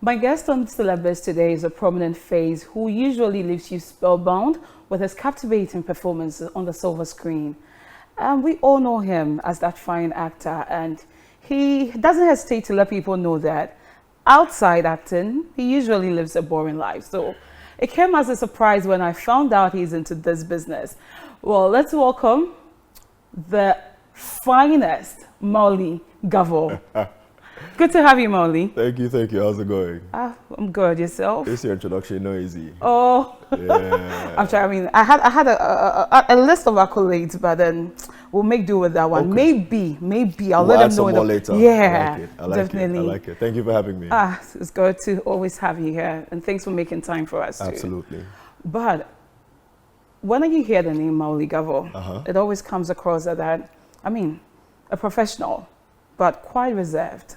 My guest on Celeb Biz today is a prominent face who usually leaves you spellbound with his captivating performances on the silver screen. We all know him as that fine actor, and he doesn't hesitate to let people know that outside acting, he usually lives a boring life. So it came as a surprise when I found out he's into this business. Well, let's welcome the finest Mawuli Gavor. Good to have you, Mawuli. Thank you, thank you. How's it going? I'm good. Yourself? This your introduction, no easy. Oh, yeah. I'm trying. I mean, I had a list of accolades, but then we'll make do with that one. Okay. Maybe I'll let them know more later. Yeah, I like definitely. It. I like it. Thank you for having me. It's good to always have you here, and thanks for making time for us. Absolutely. Too. But when you hear the name Mawuli Gavor, it always comes across as that. I mean, a professional, but quite reserved.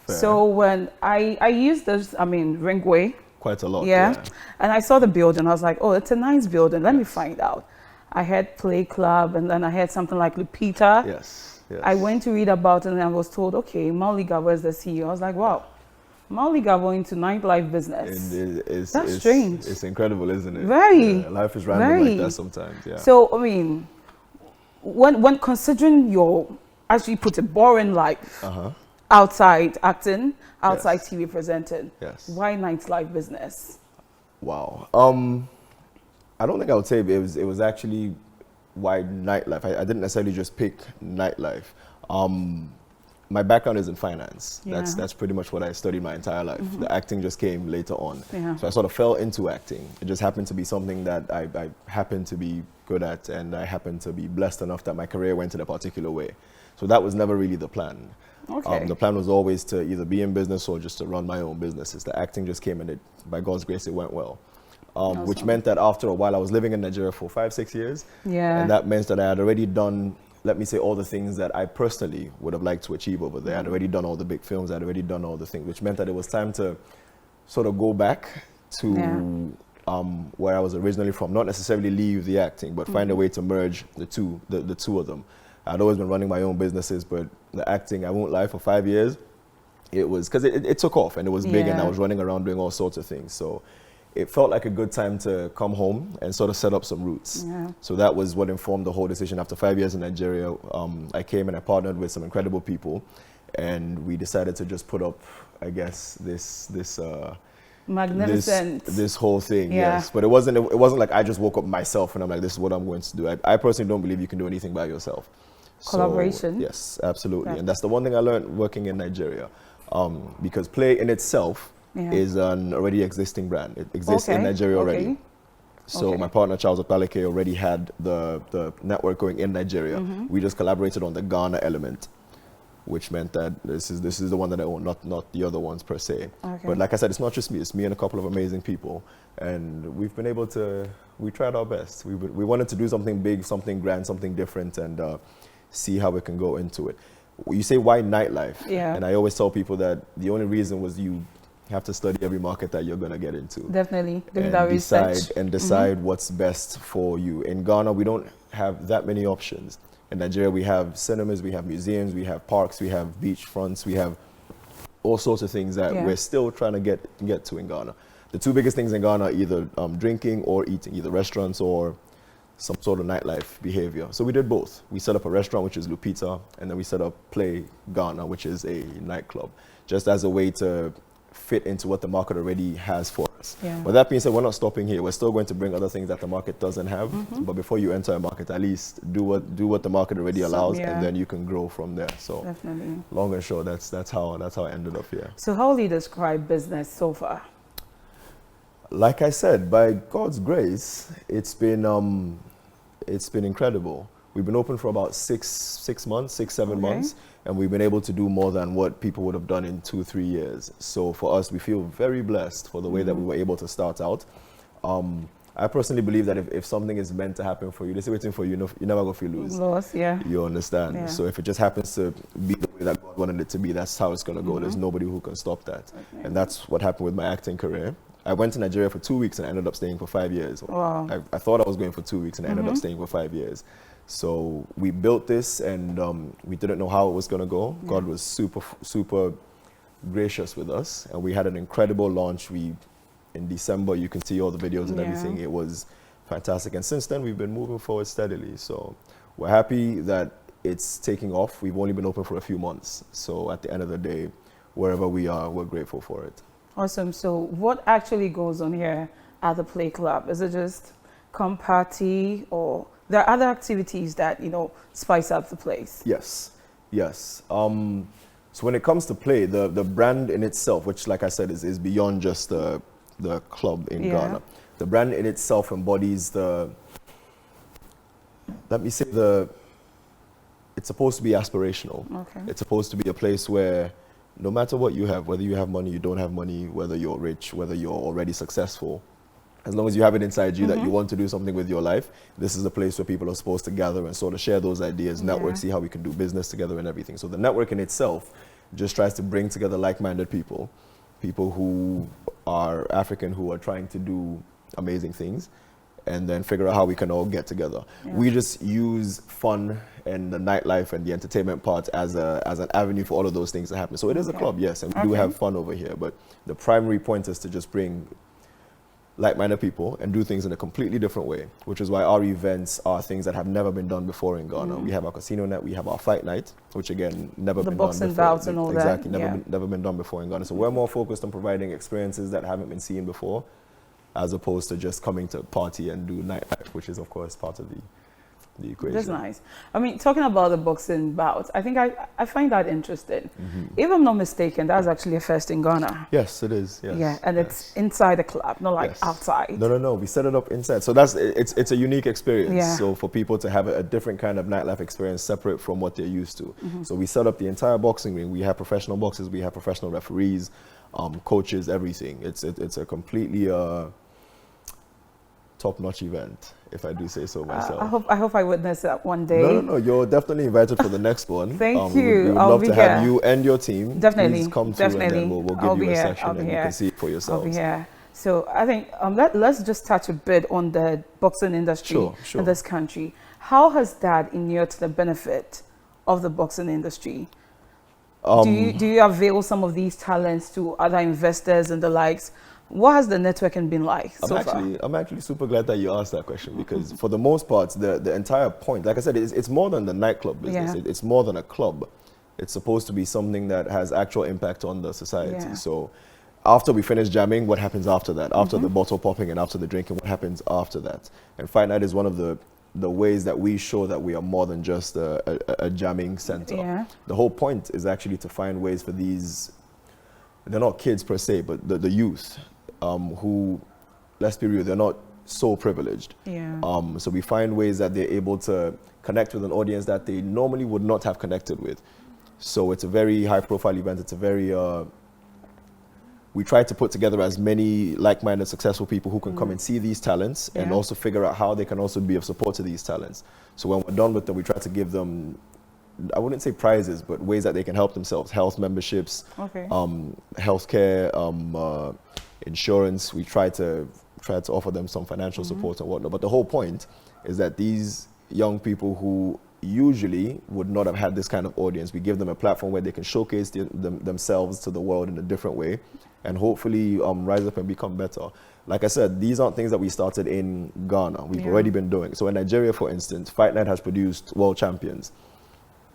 Fair. So when I used this, Ringway. Quite a lot. Yeah. And I saw the building. I was like, oh, it's a nice building. Let me find out. I had Play Club, and then I had something like Lupita. Yes. I went to read about it, and I was told, okay, Mawuli Gavor is the CEO. I was like, wow, Mawuli Gavor into Nightlife Business. That's strange. It's incredible, isn't it? Very. Yeah, life is random like that sometimes. Yeah. So, I mean, when considering your, as you put it, boring life, outside acting, outside TV presenting, why Nightlife Business? Wow. I don't think I would say it was actually why nightlife. I didn't necessarily just pick nightlife. My background is in finance. Yeah. That's pretty much what I studied my entire life. The acting just came later on. Yeah. So I sort of fell into acting. It just happened to be something that I happened to be good at, and I happened to be blessed enough that my career went in a particular way. So that was never really the plan. Okay. The plan was always to either be in business or just to run my own businesses. The acting just came, and by God's grace, it went well. Awesome. Which meant that after a while, I was living in Nigeria for 5-6 years. Yeah. And that meant that I had already done, let me say, all the things that I personally would have liked to achieve over there. I'd already done all the big films. I'd already done all the things, which meant that it was time to sort of go back to where I was originally from. Not necessarily leave the acting, but find a way to merge the two of them. I'd always been running my own businesses, but the acting, I won't lie, for 5 years, it was, because it took off, and it was big, and I was running around doing all sorts of things. So it felt like a good time to come home and sort of set up some roots. Yeah. So that was what informed the whole decision. After 5 years in Nigeria, I came and I partnered with some incredible people, and we decided to just put up, I guess, this magnificent this whole thing. Yes, but it wasn't like I just woke up myself and I'm like, this is what I'm going to do. I personally don't believe you can do anything by yourself. Collaboration. So, yes, absolutely. And that's the one thing I learned working in Nigeria, because Play in itself is an already existing brand. It exists in Nigeria already. So my partner Charles Opaleke already had the network going in Nigeria. We just collaborated on the Ghana element, which meant that this is the one that I own, not the other ones per se. Okay. But like I said, it's not just me. It's me and a couple of amazing people, and we've been able to. We tried our best. We wanted to do something big, something grand, something different, and see how we can go into it. You say why nightlife? Yeah. And I always tell people that the only reason was you have to study every market that you're going to get into. Definitely. And decide what's best for you. In Ghana, we don't have that many options. In Nigeria, we have cinemas, we have museums, we have parks, we have beach fronts, we have all sorts of things that we're still trying to get to in Ghana. The two biggest things in Ghana are either drinking or eating, either restaurants or some sort of nightlife behavior. So we did both. We set up a restaurant, which is Lupita, and then we set up Play Ghana, which is a nightclub, just as a way to fit into what the market already has for us. Yeah. But that being said, we're not stopping here. We're still going to bring other things that the market doesn't have. But before you enter a market, at least do what the market already allows, and then you can grow from there. So definitely, long and short, that's how I ended up here. So how will you describe business so far? Like I said, by God's grace, it's been incredible. We've been open for about 6 months, 7 months, and we've been able to do more than what people would have done in 2-3 years. So for us, we feel very blessed for the way that we were able to start out. I personally believe that if something is meant to happen for you, they're waiting for you, you never go for lose. Loss, yeah. You understand? Yeah. So if it just happens to be the way that God wanted it to be, that's how it's going to go. There's nobody who can stop that. Okay. And that's what happened with my acting career. I went to Nigeria for 2 weeks and I ended up staying for 5 years. Wow. I thought I was going for 2 weeks and I ended up staying for 5 years. So we built this, and we didn't know how it was going to go. God was super gracious with us, and we had an incredible launch. In December, you can see all the videos and everything. It was fantastic, and since then we've been moving forward steadily. So we're happy that it's taking off. We've only been open for a few months, so at the end of the day, wherever we are, we're grateful for it. Awesome. So what actually goes on here at the Play Club? Is it just come party, or there are other activities that, you know, spice up the place? Yes, yes. So when it comes to Play, the brand in itself, which like I said is beyond just the club in Ghana. The brand in itself embodies it's supposed to be aspirational. Okay. It's supposed to be a place where no matter what you have, whether you have money, you don't have money, whether you're rich, whether you're already successful, as long as you have it inside you that you want to do something with your life, this is a place where people are supposed to gather and sort of share those ideas, network, see how we can do business together and everything. So the network in itself just tries to bring together like-minded people who are African, who are trying to do amazing things, and then figure out how we can all get together. We just use fun and the nightlife and the entertainment part as an avenue for all of those things to happen. So it is a club, yes, and we do have fun over here, but the primary point is to just bring like-minded people and do things in a completely different way, which is why our events are things that have never been done before in Ghana. We have our casino night, we have our fight night, which again, never been done before. The boxing bouts and all that. Exactly, never been done before in Ghana. So we're more focused on providing experiences that haven't been seen before, as opposed to just coming to party and do nightlife, which is of course part of the equation. That's nice. I mean, talking about the boxing bouts, I think I find that interesting. If I'm not mistaken, that's actually a first in Ghana. Yes, it is. Yes. Yeah, and it's inside the club, not like outside. No. We set it up inside. So it's a unique experience. Yeah. So for people to have a different kind of nightlife experience separate from what they're used to. So we set up the entire boxing ring. We have professional boxers, we have professional referees, coaches, everything. It's a completely top-notch event, if I do say so myself. I hope I witness that one day. No, you're definitely invited for the next one. Thank you. We would love to have you and your team. Definitely. Please come through, and then we'll give you a session and you can see it for yourselves. I'll be here. So I think let's just touch a bit on the boxing industry in this country. How has that inured to the benefit of the boxing industry? Do you avail some of these talents to other investors and the likes? What has the networking been like so far? I'm actually super glad that you asked that question, because for the most part, the entire point, like I said, it's more than the nightclub business. It's more than a club. It's supposed to be something that has actual impact on the society. So after we finish jamming, what happens after that? After the bottle popping and after the drinking, what happens after that? And Fight Night is one of the ways that we show that we are more than just a jamming center. The whole point is actually to find ways for these, they're not kids per se, but the youth, who, let's be real, they're not so privileged. So we find ways that they're able to connect with an audience that they normally would not have connected with. So it's a very high-profile event. It's a very, we try to put together as many like-minded, successful people who can come and see these talents and also figure out how they can also be of support to these talents. So when we're done with them, we try to give them, I wouldn't say prizes, but ways that they can help themselves. Health memberships, healthcare, insurance. We try to offer them some financial support and whatnot. But the whole point is that these young people who usually would not have had this kind of audience, we give them a platform where they can showcase themselves to the world in a different way, and hopefully rise up and become better. Like I said, these aren't things that we started in Ghana. We've already been doing. So in Nigeria, for instance, Fight Night has produced world champions.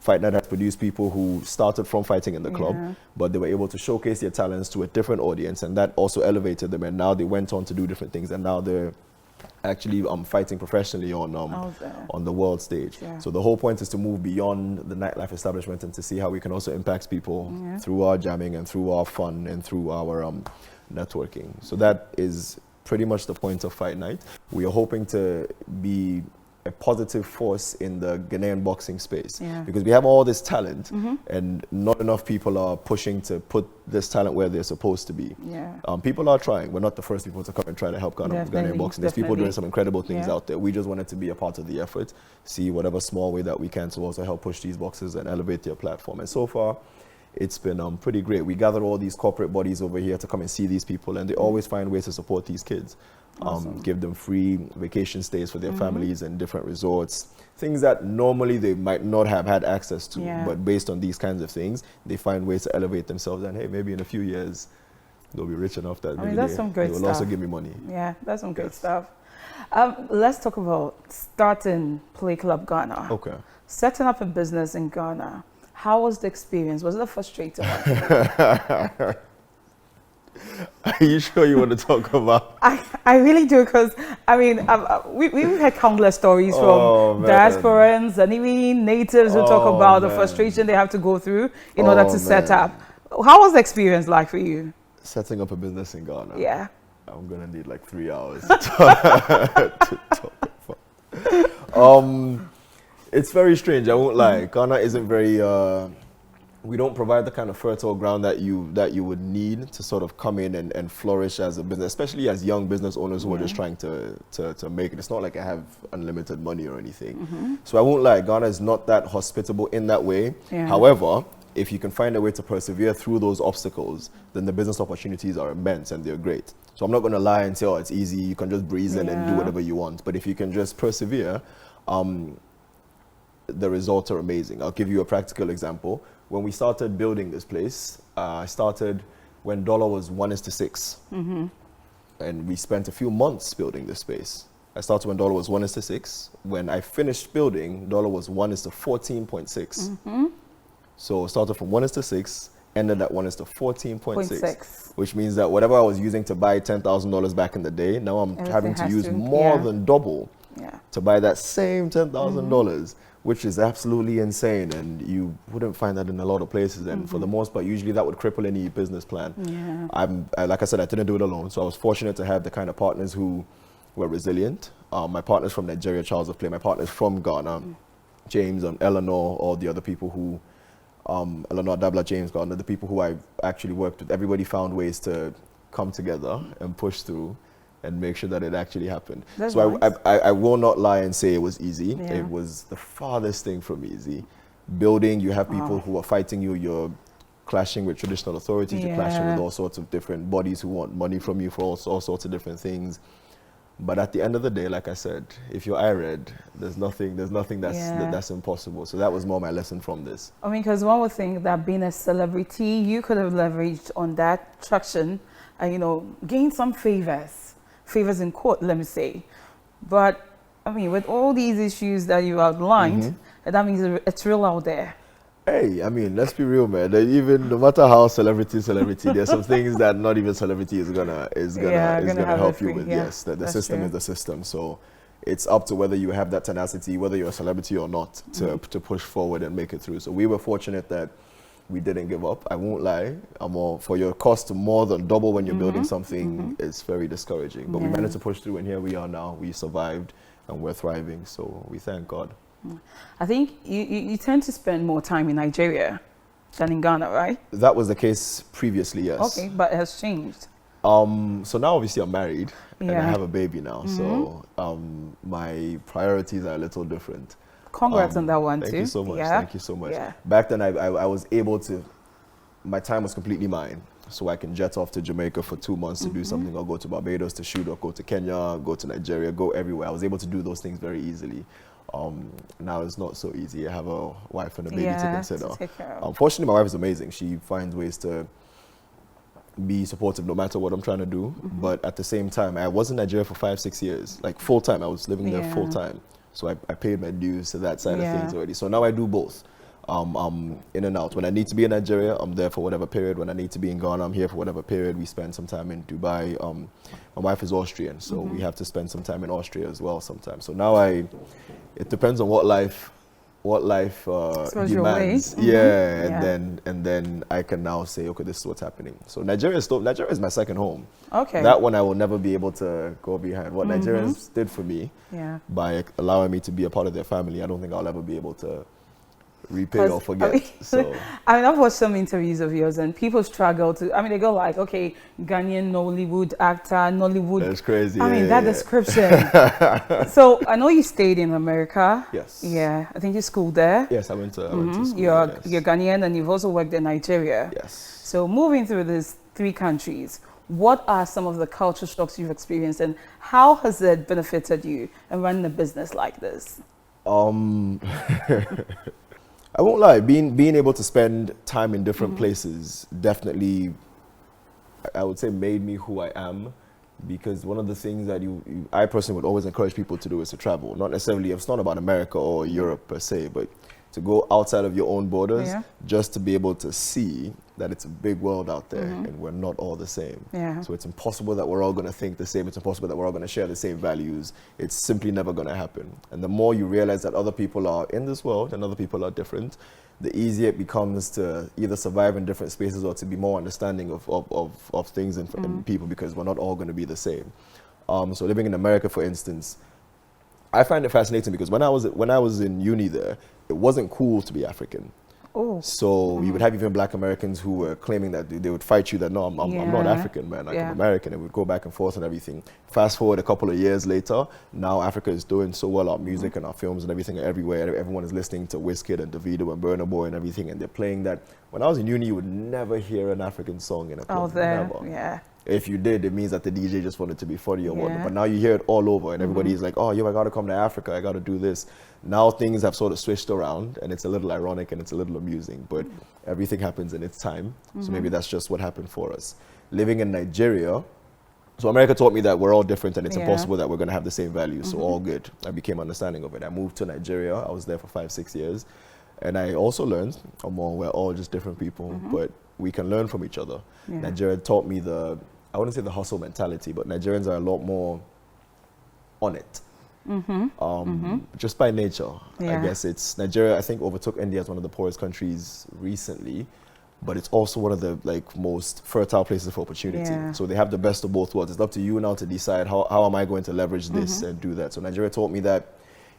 Fight Night has produced people who started from fighting in the club, but they were able to showcase their talents to a different audience, and that also elevated them, and now they went on to do different things, and now they're actually fighting professionally on the world stage. So the whole point is to move beyond the nightlife establishment and to see how we can also impact people through our jamming and through our fun and through our networking. So that is pretty much the point of Fight Night. We are hoping to be a positive force in the Ghanaian boxing space, because we have all this talent and not enough people are pushing to put this talent where they're supposed to be. People are trying. We're not the first people to come and try to help Ghanaian boxing. There's people doing some incredible things out there. We just wanted to be a part of the effort, see whatever small way that we can to also help push these boxers and elevate their platform. And so far, it's been pretty great. We gather all these corporate bodies over here to come and see these people, and they always find ways to support these kids. Awesome. Give them free vacation stays for their families in different resorts, things that normally they might not have had access to, but based on these kinds of things, they find ways to elevate themselves, and hey, maybe in a few years, they'll be rich enough that maybe that's some great they will stuff. also give me money. Yeah, that's some great stuff. Let's talk about starting Play Club Ghana. Okay. Setting up a business in Ghana. How was the experience? Was it a frustrating one? Are you sure you want to talk about? I really do, because I mean we've had countless stories from diasporans and even natives who talk about the frustration they have to go through in order to set up. How was the experience like for you? Setting up a business in Ghana. Yeah. I'm gonna need like 3 hours to talk about. It's very strange. I won't lie. Ghana isn't very. We don't provide the kind of fertile ground that you would need to sort of come in and flourish as a business, especially as young business owners who are just trying to make it. It's not like I have unlimited money or anything. So I won't lie, Ghana is not that hospitable in that way. However, if you can find a way to persevere through those obstacles, then the business opportunities are immense and they're great. So I'm not going to lie and say, oh, it's easy, you can just breeze in and do whatever you want. But if you can just persevere, the results are amazing. I'll give you a practical example. When we started building this place, I started when dollar was 1:6. And we spent a few months building this space. I started when dollar was 1:6. When I finished building, dollar was 1:14.6. So started from 1:6, ended at 1:14.6, which means that whatever I was using to buy $10,000 back in the day, now I'm having to use more than double to buy that same $10,000. Which is absolutely insane, and you wouldn't find that in a lot of places. And for the most part, usually that would cripple any business plan. Like I said, I didn't do it alone, so I was fortunate to have the kind of partners who were resilient. My partners from Nigeria, Charles of Play, my partners from Ghana, James and Eleanor, all the other people who, Eleanor, Dabla, James, Ghana, the people who I actually worked with, everybody found ways to come together and push through and make sure that it actually happened. That's so nice. I will not lie and say it was easy. It was the farthest thing from easy. Building, you have people who are fighting you, you're clashing with traditional authorities, you're clashing with all sorts of different bodies who want money from you for all sorts of different things. But at the end of the day, like I said, if you're IRED, there's nothing that's impossible. So that was more my lesson from this. I mean, because one would think that being a celebrity, you could have leveraged on that traction and, you know, gained some favors in court, let me say. But I mean, with all these issues that you outlined, that means it's real out there. Hey, I mean, let's be real, man. Even no matter how celebrity, there's some things that not even celebrity is gonna help you with. Yes, the system is the system. So it's up to whether you have that tenacity, whether you're a celebrity or not, to push forward and make it through. So we were fortunate that we didn't give up. I won't lie. For your cost to more than double when you're building something, it's very discouraging. But we managed to push through, and here we are now. We survived, and we're thriving. So we thank God. I think you tend to spend more time in Nigeria than in Ghana, right? That was the case previously, yes. Okay, but it has changed. So now obviously I'm married, and I have a baby now. So my priorities are a little different. Congrats on that one too. Thank you so much. Thank you so much. Back then, I was able to, my time was completely mine. So I can jet off to Jamaica for 2 months to do something, or go to Barbados to shoot, or go to Kenya, go to Nigeria, go everywhere. I was able to do those things very easily. Now it's not so easy. I have a wife and a baby to consider. Fortunately, my wife is amazing. She finds ways to be supportive no matter what I'm trying to do. But at the same time, I was in Nigeria for 5-6 years, like full time. I was living there full time. So I paid my dues to that side of things already. So now I do both. I'm in and out. When I need to be in Nigeria, I'm there for whatever period. When I need to be in Ghana, I'm here for whatever period. We spend some time in Dubai. My wife is Austrian, so we have to spend some time in Austria as well sometimes. So now it depends on what life demands. And then I can now say, okay, this is what's happening. So Nigeria is my second home. Okay. That one I will never be able to go behind. What Nigerians did for me by allowing me to be a part of their family, I don't think I'll ever be able to repay or forget. I've watched some interviews of yours, and people struggle to. They go like, okay, Ghanaian Nollywood actor, Nollywood. That's crazy. That description. So I know you stayed in America. Yes. Yeah, I think you schooled there. Yes, I went to school. You're Ghanaian, and you've also worked in Nigeria. Yes. So moving through these 3 countries, what are some of the culture shocks you've experienced, and how has it benefited you in running a business like this? I won't lie, being able to spend time in different places definitely, I would say, made me who I am, because one of the things that I personally would always encourage people to do is to travel. Not necessarily, it's not about America or Europe per se, but to go outside of your own borders, just to be able to see that it's a big world out there and we're not all the same. So it's impossible that we're all going to think the same. It's impossible that we're all going to share the same values. It's simply never going to happen. And the more you realize that other people are in this world and other people are different, the easier it becomes to either survive in different spaces or to be more understanding of things and people, because we're not all going to be the same. So living in America, for instance, I find it fascinating because when I was in uni there, it wasn't cool to be African. So you would have even Black Americans who were claiming that they would fight you that, no, I'm not African, man, I'm American, and we'd go back and forth and everything. Fast forward a couple of years later, now Africa is doing so well, our music and our films and everything are everywhere. Everyone is listening to Wizkid and Davido and Burna Boy and everything, and they're playing that. When I was in uni, you would never hear an African song in a club. Never. If you did, it means that the DJ just wanted to be funny or whatnot. But now you hear it all over, and everybody's like, oh, yo, I got to come to Africa, I got to do this. Now things have sort of switched around, and it's a little ironic and it's a little amusing, but everything happens in its time. So maybe that's just what happened for us. Living in Nigeria, so America taught me that we're all different and it's impossible that we're going to have the same values. So all good. I became understanding of it. I moved to Nigeria. I was there for 5-6 years. And I also learned, we're all just different people, but we can learn from each other. Nigeria taught me I wouldn't say the hustle mentality, but Nigerians are a lot more on it. Just by nature. I guess it's Nigeria, I think, overtook India as one of the poorest countries recently, but it's also one of the most fertile places for opportunity. So they have the best of both worlds. It's up to you now to decide how am I going to leverage this and do that. So Nigeria taught me that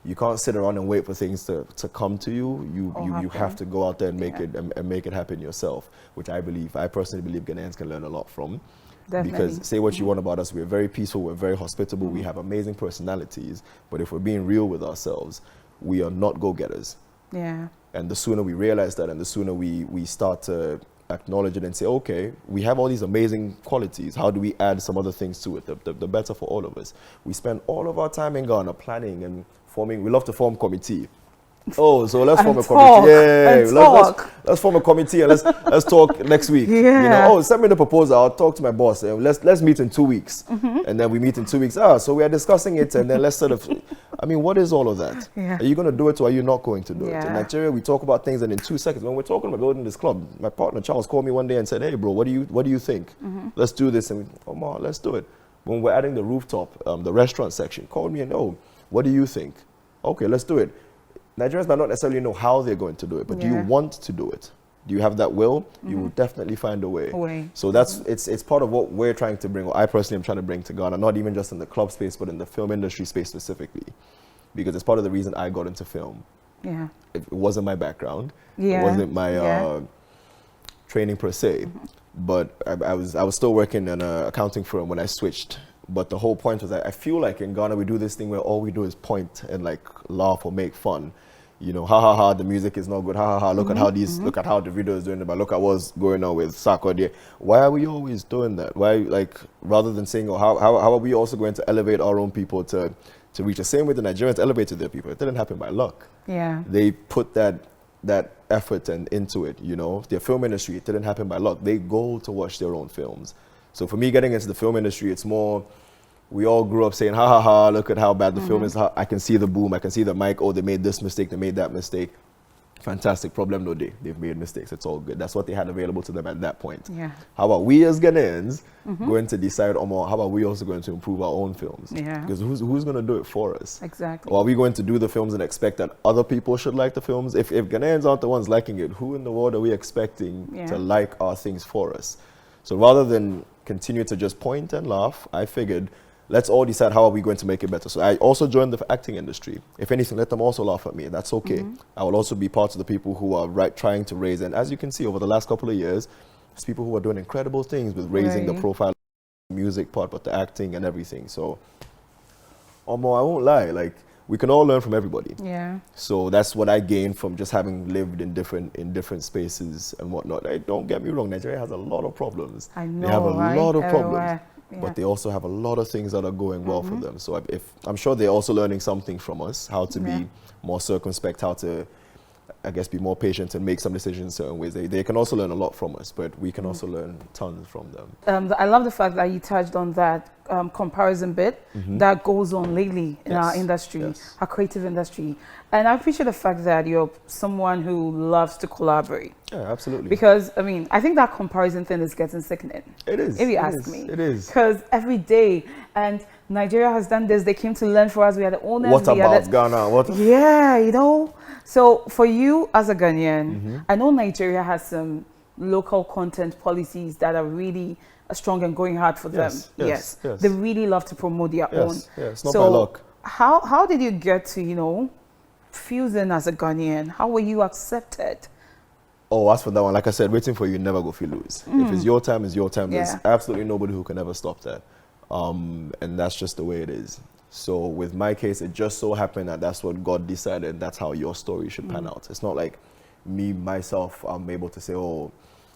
you can't sit around and wait for things to come to you. You have to go out there and make it happen yourself, which I personally believe Ghanaians can learn a lot from. Definitely. Because say what you want about us, we're very peaceful, we're very hospitable, we have amazing personalities, but if we're being real with ourselves, we are not go-getters. And the sooner we realize that, and the sooner we start to acknowledge it and say, okay, we have all these amazing qualities, how do we add some other things to it, the better for all of us. We spend all of our time in Ghana planning and forming. We love to form committee. So let's form a committee. Let's form a committee and let's talk next week. Send me the proposal. I'll talk to my boss. And let's meet in 2 weeks. And then we meet in 2 weeks. So we are discussing it, and then let's sort of. What is all of that? Are you going to do it or are you not going to do it? In Nigeria, we talk about things, and in 2 seconds, when we're talking about building this club, my partner Charles called me one day and said, "Hey, bro, what do you think? Let's do this." And let's do it. When we're adding the rooftop, the restaurant section, called me and what do you think? Okay, let's do it. Nigerians might not necessarily know how they're going to do it, but do you want to do it? Do you have that will? You will definitely find a way. So it's part of what we're trying to bring, or I personally am trying to bring to Ghana, not even just in the club space, but in the film industry space specifically, because it's part of the reason I got into film. It wasn't my background. It wasn't my training per se, but I was still working in an accounting firm when I switched. But the whole point was that I feel like in Ghana we do this thing where all we do is point and laugh or make fun. The music is not good. Look at how look at how the video is doing it, but look at what's going on with Sarkodie. Why are we always doing that? Why, rather than saying, how are we also going to elevate our own people to reach the same way the Nigerians elevated their people? It didn't happen by luck. They put that effort into it. Their film industry, it didn't happen by luck. They go to watch their own films. So for me, getting into the film industry, it's more, we all grew up saying, look at how bad the film is. I can see the boom, I can see the mic. Oh, they made this mistake, they made that mistake. Fantastic, problem no day. They've made mistakes, it's all good. That's what they had available to them at that point. How about we as Ghanaians going to decide, how about we also going to improve our own films? Because who's going to do it for us? Exactly. Or are we going to do the films and expect that other people should like the films? If Ghanaians aren't the ones liking it, who in the world are we expecting to like our things for us? So rather than continue to just point and laugh, I figured let's all decide how are we going to make it better. So I also joined the acting industry. If anything, let them also laugh at me. That's okay. I will also be part of the people who are trying to raise. And as you can see, over the last couple of years, there's people who are doing incredible things with raising the profile, music part, but the acting and everything. So, I won't lie. Like, we can all learn from everybody. Yeah. So that's what I gained from just having lived in different spaces and whatnot. Hey, don't get me wrong, Nigeria has a lot of problems. I know, they have a lot of problems, yeah. but they also have a lot of things that are going well for them. So if I'm sure they're also learning something from us, how to be more circumspect, how to, I guess, be more patient and make some decisions certain ways. They can also learn a lot from us, but we can also learn tons from them. I love the fact that you touched on that comparison bit that goes on lately in our industry, our creative industry. And I appreciate the fact that you're someone who loves to collaborate. Yeah, absolutely. Because, I mean, I think that comparison thing is getting sickening. It is. If you ask me. It is. Because every day, and Nigeria has done this, they came to learn for us, we had the owners. What about Ghana? Yeah, you know. So for you as a Ghanaian, I know Nigeria has some local content policies that are really strong and going hard for them. Yes. They really love to promote their own. Yeah, it's not by luck. How did you get to, you know, fuse in as a Ghanaian? How were you accepted? Oh, as for that one, like I said, waiting for you never go if you lose. If it's your time, it's your time. There's absolutely nobody who can ever stop that. And that's just the way it is. So with my case, it just so happened that that's what God decided. That's how your story should pan out. It's not like me, myself, I'm able to say, oh,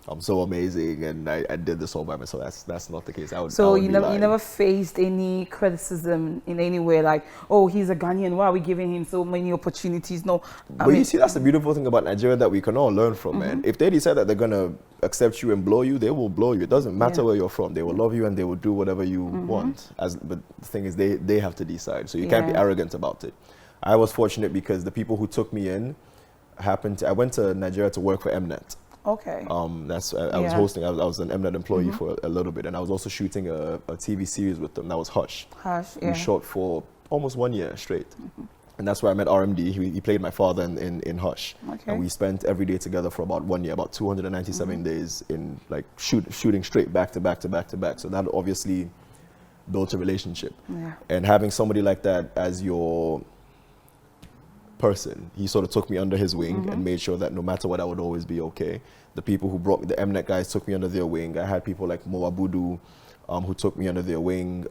I'm so amazing and I did this all by myself. That's not the case. You never faced any criticism in any way, like, oh, he's a Ghanaian, why are we giving him so many opportunities? No. But you see, that's the beautiful thing about Nigeria that we can all learn from, man. If they decide that they're going to accept you and blow you, they will blow you. It doesn't matter where you're from. They will love you and they will do whatever you want. But the thing is, they have to decide. So you can't be arrogant about it. I was fortunate because the people who took me in I went to Nigeria to work for Mnet. Okay. I was hosting. I was an Mnet employee for a little bit, and I was also shooting a TV series with them. That was Hush. We shot for almost 1 year straight, and that's where I met RMD. He played my father in Hush, and we spent every day together for about 1 year, about 297 days in like shooting straight back to back to back to back. So that obviously built a relationship, and having somebody like that as your person, he sort of took me under his wing and made sure that no matter what, I would always be okay. The people who brought me, the Mnet guys, took me under their wing. I had people like Moabudu, who took me under their wing.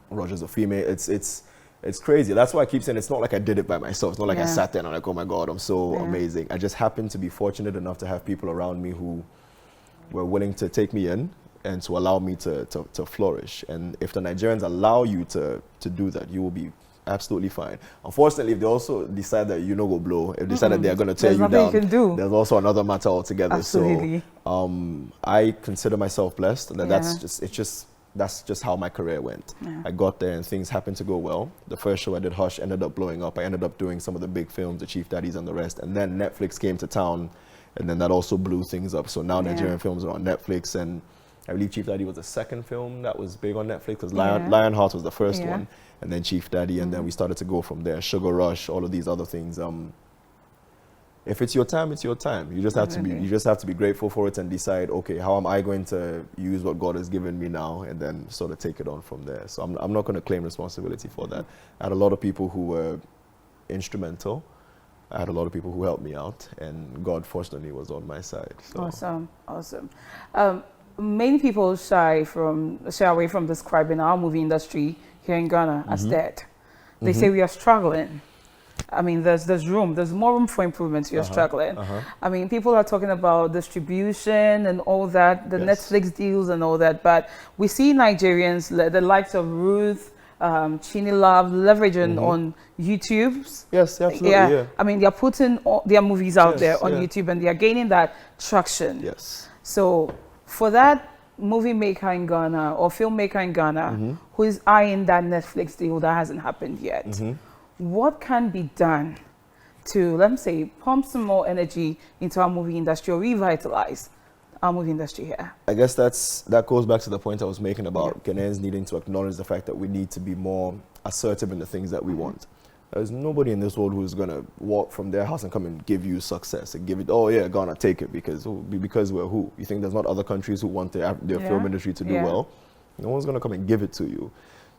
Roger's a female. It's crazy. That's why I keep saying it's not like I did it by myself. It's not like I sat there and I'm like, oh my God, I'm so amazing. I just happened to be fortunate enough to have people around me who were willing to take me in and to allow me to flourish. And if the Nigerians allow you to do that, you will be absolutely fine. Unfortunately, if they also decide that you go blow, if they decide that they're going to tear you down, you can do. There's also another matter altogether. Absolutely. So I consider myself blessed. That's just how my career went. I got there and things happened to go well. The first show I did, Hush, ended up blowing up. I ended up doing some of the big films, the Chief Daddies and the rest. And then Netflix came to town, and then that also blew things up. So now Nigerian films are on Netflix, and I believe Chief Daddy was the second film that was big on Netflix, because Lionheart was the first one, and then Chief Daddy, and then we started to go from there. Sugar Rush, all of these other things. If it's your time, it's your time. You just have to be grateful for it and decide, okay, how am I going to use what God has given me now, and then sort of take it on from there. So I'm not going to claim responsibility for that. I had a lot of people who were instrumental. I had a lot of people who helped me out, and God fortunately was on my side. So. Awesome. Many people shy away from describing our movie industry here in Ghana as dead. They say we are struggling. I mean, there's more room for improvement. You're struggling. I mean, people are talking about distribution and all that, the Netflix deals and all that, but we see Nigerians, the likes of Ruth, Chini Love, leveraging on YouTube. Yes, absolutely. Yeah. I mean, they're putting their movies out there on YouTube, and they are gaining that traction. Yes. So for that movie maker in Ghana or filmmaker in Ghana who is eyeing that Netflix deal that hasn't happened yet, what can be done to, let me say, pump some more energy into our movie industry or revitalize our movie industry here? I guess that goes back to the point I was making about Ghanaians needing to acknowledge the fact that we need to be more assertive in the things that we want. There's nobody in this world who's going to walk from their house and come and give you success and give it, oh yeah, Ghana, take it, because we're who? You think there's not other countries who want their film industry to do well? No one's going to come and give it to you.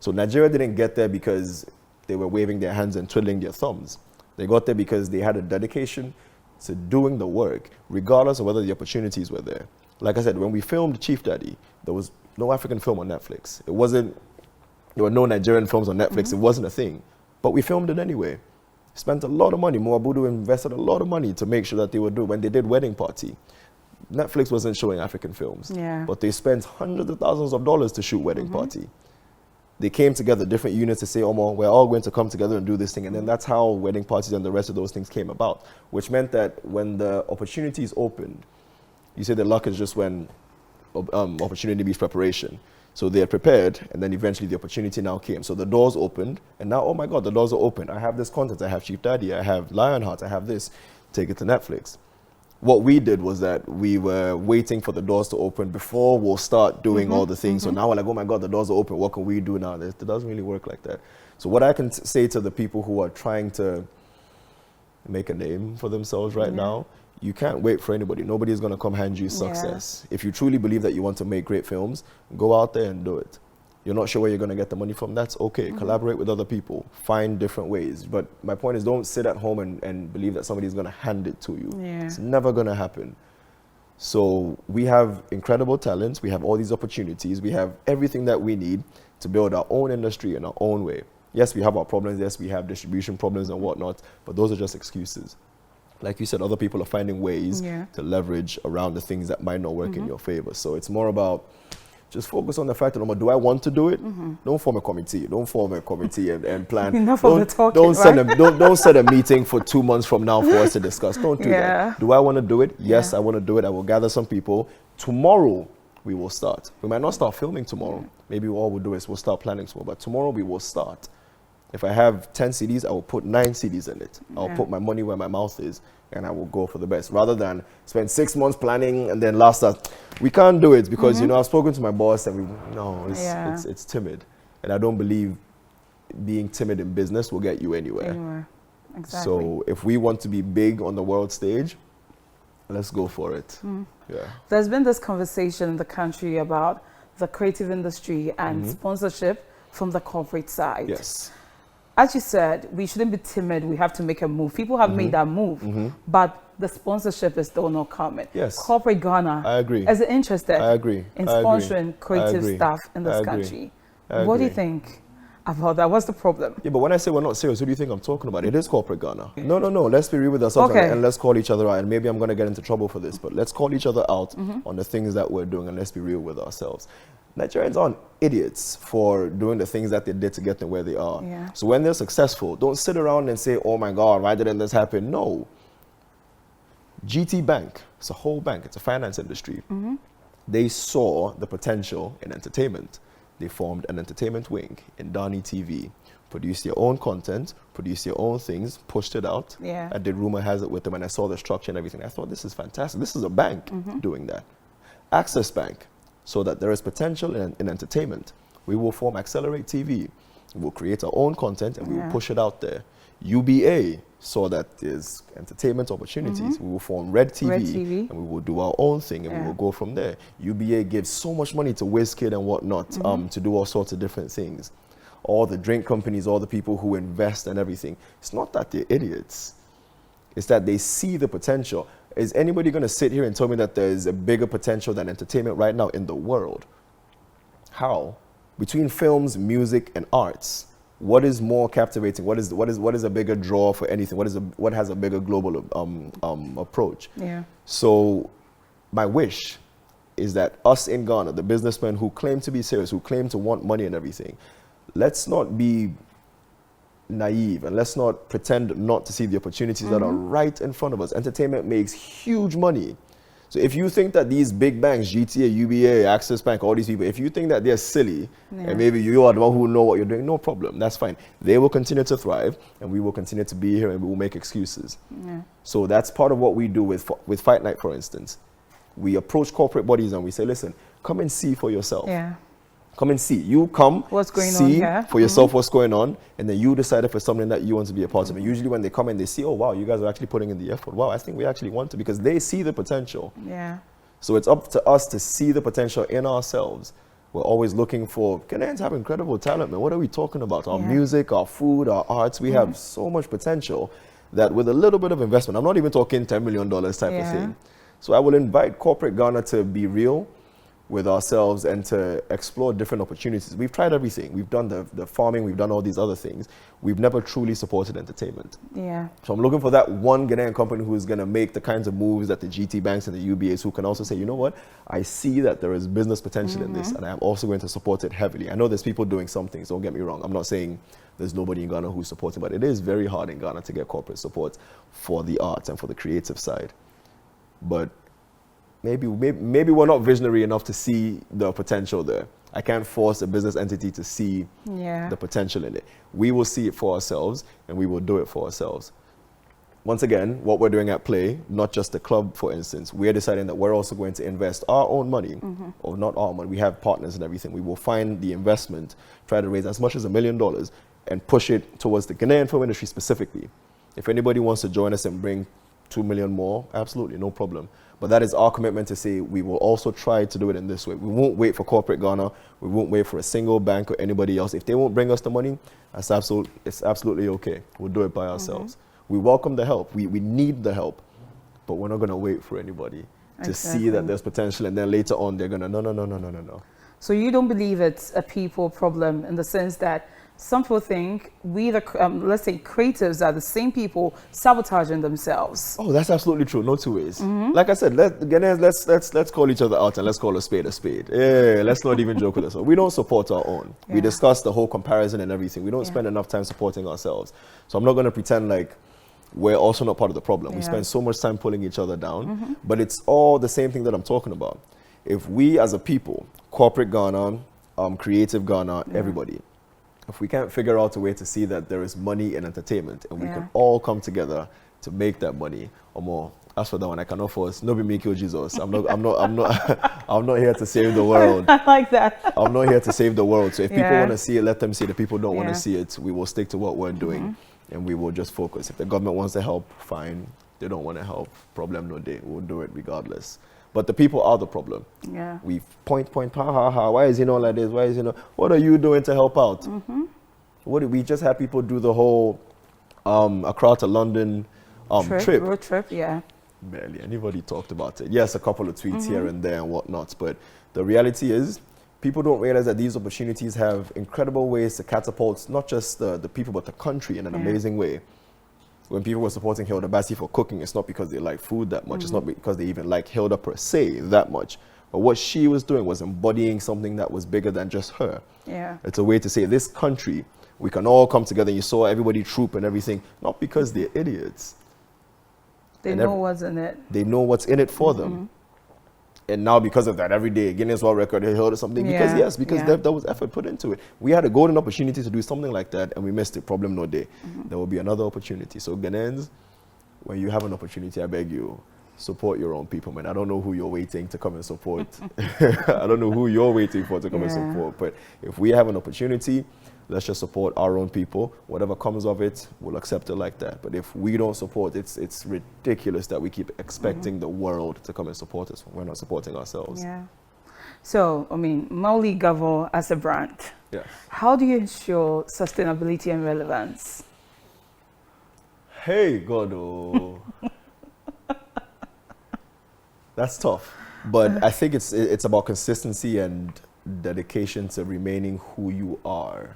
So Nigeria didn't get there because they were waving their hands and twiddling their thumbs. They got there because they had a dedication to doing the work, regardless of whether the opportunities were there. Like I said, when we filmed Chief Daddy, there was no African film on Netflix. There were no Nigerian films on Netflix. It wasn't a thing. But we filmed it anyway. Spent a lot of money. Mwabudu invested a lot of money to make sure that they would do it. When they did Wedding Party, Netflix wasn't showing African films. Yeah. But they spent hundreds of thousands of dollars to shoot Wedding Party. They came together, different units, to say, we're all going to come together and do this thing. And then that's how Wedding Parties and the rest of those things came about, which meant that when the opportunities opened, you say the luck is just when opportunity meets preparation. So they are prepared, and then eventually the opportunity now came. So the doors opened, and now, oh my God, the doors are open. I have this content. I have Chief Daddy. I have Lionheart. I have this. Take it to Netflix. What we did was that we were waiting for the doors to open before we'll start doing all the things. So now we're like, oh my God, the doors are open. What can we do now? It doesn't really work like that. So what I can say to the people who are trying to make a name for themselves right now, you can't wait for anybody. Nobody's going to come hand you success. If you truly believe that you want to make great films, go out there and do it. You're not sure where you're going to get the money from, that's okay. Collaborate with other people. Find different ways. But my point is, don't sit at home and believe that somebody's going to hand it to you. It's never going to happen. So we have incredible talents. We have all these opportunities. We have everything that we need to build our own industry in our own way. Yes, we have our problems. Yes, we have distribution problems and whatnot. But those are just excuses. Like you said, other people are finding ways to leverage around the things that might not work in your favor. So it's more about just focus on the fact that, do I want to do it? Don't form a committee. Don't form a committee and plan. Enough of the talking, don't set a meeting for 2 months from now for us to discuss. Don't do that. Do I want to do it? Yes, I want to do it. I will gather some people. Tomorrow, we will start. We might not start filming tomorrow. Maybe all we'll do is we'll start planning tomorrow. But tomorrow, we will start. If I have 10 CDs, I will put 9 CDs in it. I'll put my money where my mouth is, and I will go for the best. Rather than spend 6 months planning and then last us. We can't do it because, I've spoken to my boss and it's timid. And I don't believe being timid in business will get you anywhere. Exactly. So if we want to be big on the world stage, let's go for it. There's been this conversation in the country about the creative industry and sponsorship from the corporate side. Yes. As you said, we shouldn't be timid. We have to make a move. People have made that move, but the sponsorship is still not coming. Yes. Corporate Ghana is interested in sponsoring creative staff in this country. What do you think about that? What's the problem? Yeah, but when I say we're not serious, who do you think I'm talking about? It is corporate Ghana. No. Let's be real with ourselves and let's call each other out. And maybe I'm going to get into trouble for this, but let's call each other out on the things that we're doing and let's be real with ourselves. Nigerians aren't idiots for doing the things that they did to get them where they are. So when they're successful, don't sit around and say, oh my God, why didn't this happen? No. GT Bank, it's a whole bank, it's a finance industry. They saw the potential in entertainment. They formed an entertainment wing in Dani TV, produced their own content, produced their own things, pushed it out. I did Rumor Has It with them and I saw the structure and everything. I thought, this is fantastic. This is a bank doing that. Access Bank, so that there is potential in entertainment. We will form Accelerate TV. We will create our own content and we will push it out there. UBA saw that there's entertainment opportunities. We will form Red TV and we will do our own thing and we will go from there. UBA gives so much money to WizKid and whatnot to do all sorts of different things. All the drink companies, all the people who invest and everything. It's not that they're idiots. It's that they see the potential. Is anybody going to sit here and tell me that there's a bigger potential than entertainment right now in the world? How? Between films, music, and arts, what is more captivating? What is a bigger draw for anything? What has a bigger global approach? So my wish is that us in Ghana, the businessmen who claim to be serious, who claim to want money and everything, let's not be naive and let's not pretend not to see the opportunities that are right in front of us. Entertainment makes huge money. So if you think that these big banks, GTA, UBA, Access Bank, all these people, if you think that they're silly and maybe you are the one who know what you're doing, no problem, that's fine. They will continue to thrive and we will continue to be here and we will make excuses. So that's part of what we do with Fight Night, for instance. We approach corporate bodies and we say, listen, come and see for yourself. Come and see. You come, see for yourself what's going on, and then you decide if it's something that you want to be a part of. And usually when they come and they see, oh, wow, you guys are actually putting in the effort. Wow, I think we actually want to, because they see the potential. So it's up to us to see the potential in ourselves. What has a bigger global approach? So that's part of what we do with Fight Night, for instance. We approach corporate bodies and we say, listen, come and see for yourself. Come and see for yourself what's going on, and then you decide if it's something that you want to be a part of. And usually when they come and they see, oh, wow, you guys are actually putting in the effort. Wow, I think we actually want to, because they see the potential in ourselves. So it's up to us to see the potential We're always looking for, Ghanaians have incredible talent, man. What are we talking about? Our music, our food, our arts, we have so much potential that with a little bit of investment, I'm not even talking $10 million type of thing. So I will invite corporate Ghana to be real with ourselves and to explore different opportunities. We've tried everything. We've done the farming, we've done all these other things. We've never truly supported entertainment. Yeah. So I'm looking for that one Ghanaian company who's going to make the kinds of moves that the GT banks and the UBAs, who can also say, you know what, I see that there is business potential in this, and I'm also going to support it heavily. I know there's people doing some things, don't get me wrong. I'm not saying there's nobody in Ghana who's supporting, but it is very hard in Ghana to get corporate support for the arts and for the creative side. But maybe we're not visionary enough to see the potential there. I can't force a business entity to see the potential in it. We will see it for ourselves, and we will do it for ourselves. Once again, what we're doing at Play, not just the club, for instance, we're deciding that we're also going to invest our own money, or not our money. We have partners and everything. We will find the investment, try to raise as much as $1 million, and push it towards the Ghanaian film industry specifically. If anybody wants to join us and bring 2 million more, absolutely, no problem. But that is our commitment to say we will also try to do it in this way. We won't wait for corporate Ghana. We won't wait for a single bank or anybody else. If they won't bring us the money, it's absolutely okay. We'll do it by ourselves. We welcome the help. We need the help, but we're not going to wait for anybody to see that there's potential, and then later on they're going to, no. So you don't believe it's a people problem in the sense that some people think we, let's say creatives, are the same people sabotaging themselves. Oh, that's absolutely true. No two ways. Like I said, let's call each other out and let's call a spade a spade. Yeah, let's not even joke with us. We don't support our own. We discuss the whole comparison and everything. We don't spend enough time supporting ourselves. So I'm not going to pretend like we're also not part of the problem. We spend so much time pulling each other down, but it's all the same thing that I'm talking about. If we as a people, corporate Ghana, creative Ghana, everybody, if we can't figure out a way to see that there is money in entertainment and we can all come together to make that money, or more. As for that one, I cannot force. No be me kill Jesus. I'm not here to save the world. I like that. I'm not here to save the world. So if people want to see it, let them see it. If people don't want to see it, we will stick to what we're doing, and we will just focus. If the government wants to help, fine. They don't want to help, problem no day. We'll do it regardless. But the people are the problem. Yeah. We point, ha. Why is he not like this? Why is he not? What are you doing to help out? What did we just have people do the whole Accra to London trip? Road trip, yeah. Barely anybody talked about it. Yes, a couple of tweets here and there and whatnot. But the reality is, people don't realize that these opportunities have incredible ways to catapult not just the people, but the country in an amazing way. When people were supporting Hilda Bassi for cooking, it's not because they like food that much. It's not because they even like Hilda per se that much. But what she was doing was embodying something that was bigger than just her. Yeah. It's a way to say, this country, we can all come together. You saw everybody troop and everything, not because they're idiots. They know what's in it. They know what's in it for them. And now because of that, every day, Guinness World Record held or something. Because there was effort put into it. We had a golden opportunity to do something like that, and we missed it. Problem no day. There will be another opportunity. So Ghanaians, when you have an opportunity, I beg you, support your own people, man. I don't know who you're waiting to come and support. I don't know who you're waiting for to come and support. But if we have an opportunity, let's just support our own people. Whatever comes of it, we'll accept it like that. But if we don't support, it's ridiculous that we keep expecting the world to come and support us when we're not supporting ourselves. Yeah. So, I mean, Mawuli Gavor as a brand. Yes. How do you ensure sustainability and relevance? Hey, God, oh. That's tough. But I think it's about consistency and dedication to remaining who you are.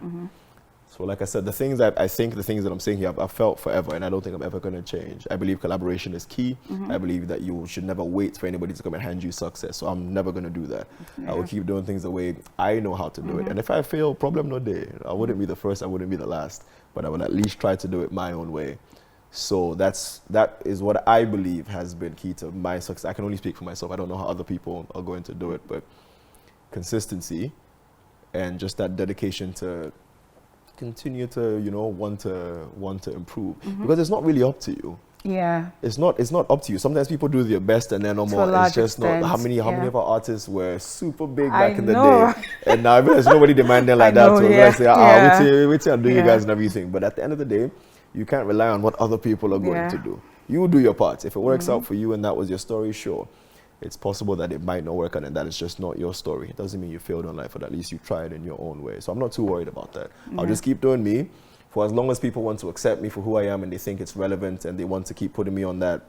So like I said, the things that I'm saying here, I've felt forever, and I don't think I'm ever going to change. I believe collaboration is key. I believe that you should never wait for anybody to come and hand you success. So I'm never going to do that. I will keep doing things the way I know how to do it. And if I fail, problem no day. I wouldn't be the first, I wouldn't be the last, but I would at least try to do it my own way. So that is what I believe has been key to my success. I can only speak for myself. I don't know how other people are going to do it, but consistency and just that dedication to continue to, want to improve, because it's not really up to you. Yeah. It's not up to you. Sometimes people do their best and then no more. It's just not. How many of our artists were super big back in the day, and now there's nobody demanding like that. So let's say, wait till I do you guys and everything. But at the end of the day, you can't rely on what other people are going to do. You do your part. If it works out for you and that was your story, sure. it's possible that it might not work out and that it's just not your story. It doesn't mean you failed in life, but at least you tried in your own way. So I'm not too worried about that. I'll just keep doing me for as long as people want to accept me for who I am and they think it's relevant and they want to keep putting me on that,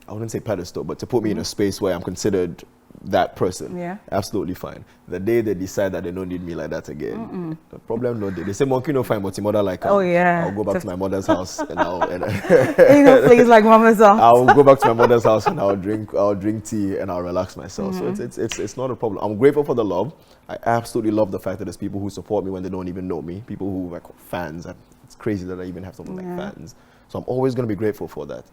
I wouldn't say pedestal, but to put me in a space where I'm considered that person. Yeah. Absolutely fine. The day they decide that they don't need me like that again, the problem no day. They say monkey no fine, but your mother like oh yeah. I'll go back to my mother's house and please like mama's house. I'll go back to my mother's house and I'll drink tea and I'll relax myself. So it's not a problem. I'm grateful for the love. I absolutely love the fact that there's people who support me when they don't even know me. People who like fans. It's crazy that I even have someone like fans. So I'm always going to be grateful for that.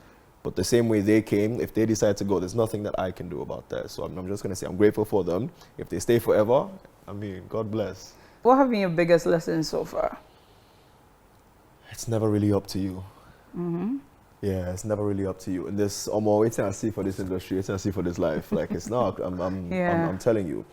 But the same way they came, if they decide to go, there's nothing that I can do about that. So I'm just going to say I'm grateful for them. If they stay forever, I mean, God bless. What have been your biggest lessons so far? It's never really up to you. Yeah, it's never really up to you. And this, it's I see for this industry, it's I see for this life. Like, it's not, I'm telling you.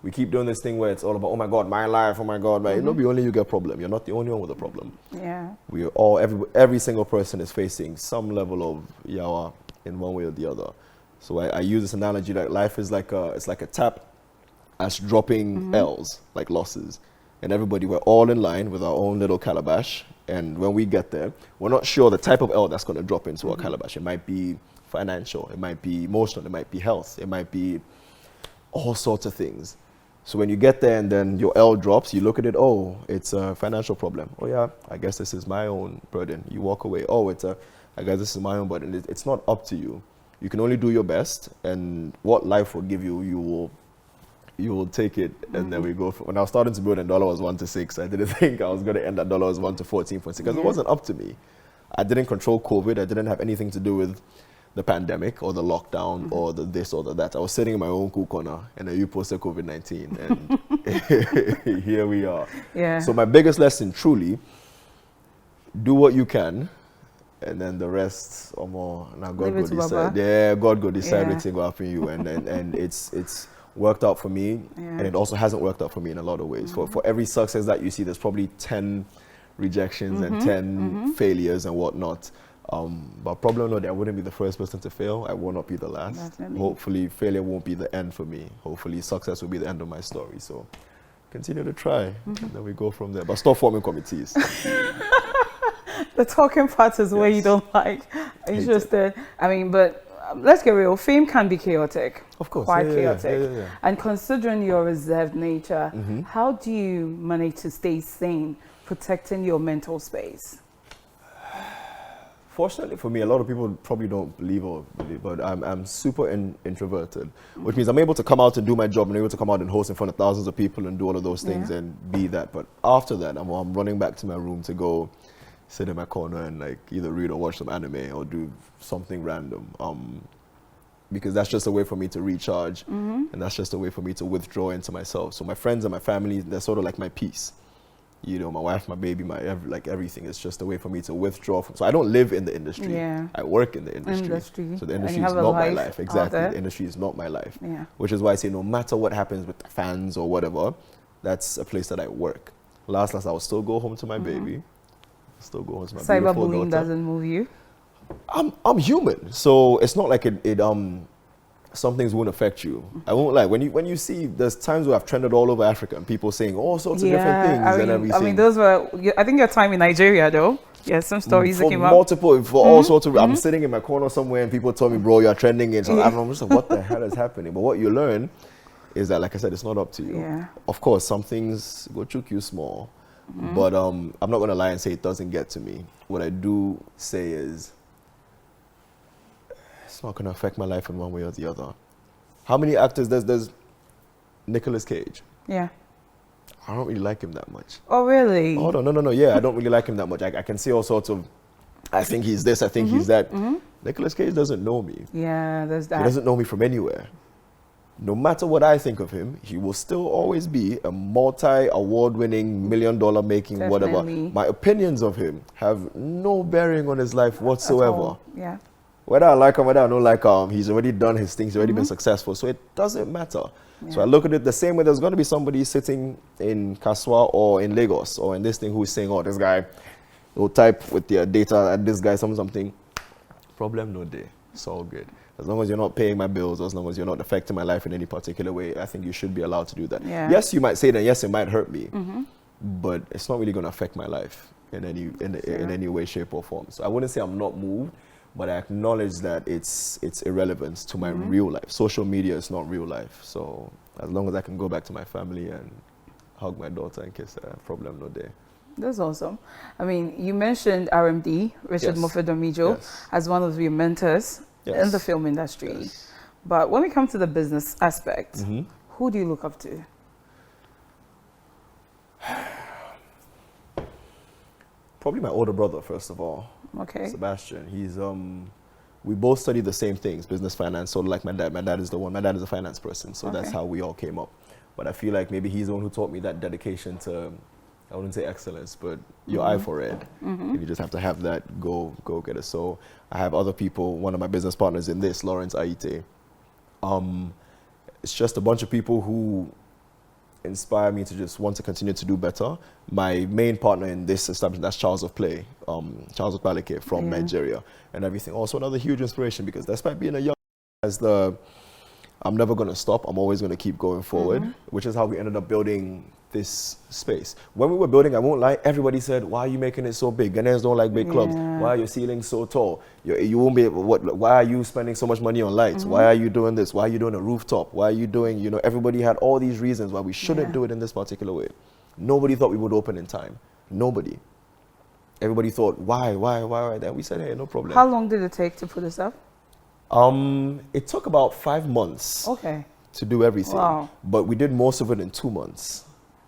We keep doing this thing where it's all about, oh my God, my life, oh my God. Right? It'll be only you get a problem. You're not the only one with a problem. Yeah. We are all, every single person is facing some level of yawa in one way or the other. So I use this analogy that life is like it's like a tap as dropping L's, like losses. And everybody, we're all in line with our own little calabash. And when we get there, we're not sure the type of L that's going to drop into our calabash. It might be financial, it might be emotional, it might be health, it might be all sorts of things. So when you get there and then your L drops, you look at it, oh, it's a financial problem. Oh yeah, I guess this is my own burden. You walk away, oh, I guess this is my own burden. It's not up to you. You can only do your best, and what life will give you, you will take it. And then we go, when I was starting to build and dollar was 1 to 6, I didn't think I was going to end at dollar was 1 to 14.6 because it wasn't up to me. I didn't control COVID. I didn't have anything to do with the pandemic or the lockdown or the this or the that. I was sitting in my own cool corner and then you posted COVID-19 and here we are. Yeah. So my biggest lesson, truly, do what you can and then the rest or more. Now God go decide. Yeah, God go decide everything will happen to you and it's worked out for me and it also hasn't worked out for me in a lot of ways. For every success that you see, there's probably 10 rejections and 10 failures and whatnot. But problem not that I wouldn't be the first person to fail. I will not be the last. Definitely. Hopefully failure won't be the end for me. Hopefully success will be the end of my story. So continue to try and then we go from there. But stop forming committees. The talking part is where you don't like. Interested. I mean, but let's get real. Fame can be chaotic. Of course. Quite chaotic. Yeah. And considering your reserved nature, how do you manage to stay sane, protecting your mental space? Fortunately for me, a lot of people probably don't believe, but I'm super introverted, which means I'm able to come out and do my job. I'm able to come out and host in front of thousands of people and do all of those things and be that. But after that, I'm running back to my room to go sit in my corner and like either read or watch some anime or do something random. Because that's just a way for me to recharge and that's just a way for me to withdraw into myself. So my friends and my family, they're sort of like my peace. You know, my wife, my baby, like everything. It's just a way for me to withdraw from. So I don't live in the industry. Yeah. I work in the industry. So the industry is not my life. Exactly. The industry is not my life. Yeah. Which is why I say no matter what happens with the fans or whatever, that's a place that I work. Last, I will still go home to my baby. Still go home to my beautiful daughter. Cyberbullying doesn't move you? I'm human. So it's not like some things won't affect you. I won't lie. When you see, there's times where I've trended all over Africa and people saying all sorts of different things and everything. I mean, those were, I think your time in Nigeria though. Yeah, some stories that came up. For all sorts of, I'm sitting in my corner somewhere and people told me, bro, you're trending it. So I'm just like, what the hell is happening? But what you learn is that, like I said, it's not up to you. Yeah. Of course, some things go choke you small. But I'm not going to lie and say it doesn't get to me. What I do say is, it's not going to affect my life in one way or the other. How many actors? There's Nicolas Cage. Yeah. I don't really like him that much. Oh, really? Oh, no. Yeah, I don't really like him that much. I can see all sorts of, I think he's this, I think he's that. Nicolas Cage doesn't know me. Yeah, there's that. He doesn't know me from anywhere. No matter what I think of him, he will still always be a multi-award-winning, $1 million making, whatever. My opinions of him have no bearing on his life whatsoever. Yeah. Whether I like him, whether I don't like him, he's already done his things, he's already been successful, so it doesn't matter. Yeah. So I look at it the same way. There's going to be somebody sitting in Kaswa or in Lagos or in this thing who's saying, oh, this guy will type with their data and this guy something. Problem no day. It's all good. As long as you're not paying my bills, as long as you're not affecting my life in any particular way, I think you should be allowed to do that. Yeah. Yes, you might say that, yes, it might hurt me, but it's not really going to affect my life in any way, shape, or form. So I wouldn't say I'm not moved, but I acknowledge that it's irrelevant to my real life. Social media is not real life. So as long as I can go back to my family and hug my daughter and kiss her, problem no day. That's awesome. I mean, you mentioned RMD, Richard Mofe-Damijo, as one of your mentors in the film industry. Yes. But when we come to the business aspect, who do you look up to? Probably my older brother, first of all. Okay. Sebastian. He's we both studied the same things, business finance. So like my dad. My dad is a finance person. So that's how we all came up. But I feel like maybe he's the one who taught me that dedication to, I wouldn't say excellence, but your eye for it. You just have to have that go get it. So I have other people, one of my business partners in this, Lawrence Aite. It's just a bunch of people who inspire me to just want to continue to do better. My main partner in this establishment, that's Charles of Play, Charles of Balike from Nigeria and everything. Also another huge inspiration, because despite being a young, I'm never going to stop. I'm always going to keep going forward, which is how we ended up building this space. When we were building, I won't lie, everybody said, why are you making it so big? Ghanaians don't like big clubs. Why are your ceilings so tall? You won't be able, why are you spending so much money on lights? Why are you doing this? Why are you doing a rooftop? Why are you doing, everybody had all these reasons why we shouldn't do it in this particular way. Nobody thought we would open in time. Nobody. Everybody thought, why? Then we said, hey, no problem. How long did it take to put this up? It took about 5 months to do everything. Wow. But we did most of it in 2 months.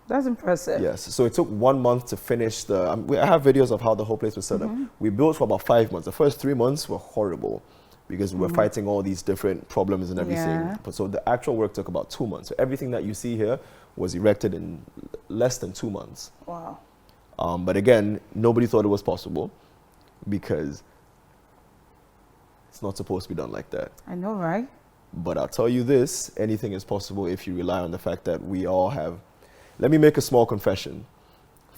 That's impressive. Yes. So it took 1 month to finish I have videos of how the whole place was set up. We built for about 5 months. The first 3 months were horrible because we were fighting all these different problems and everything. Yeah. But so the actual work took about 2 months. So everything that you see here was erected in less than 2 months. Wow. But again, nobody thought it was possible because it's not supposed to be done like that. I know, right? But I'll tell you this, anything is possible if you rely on the fact that we all have. Let me make a small confession.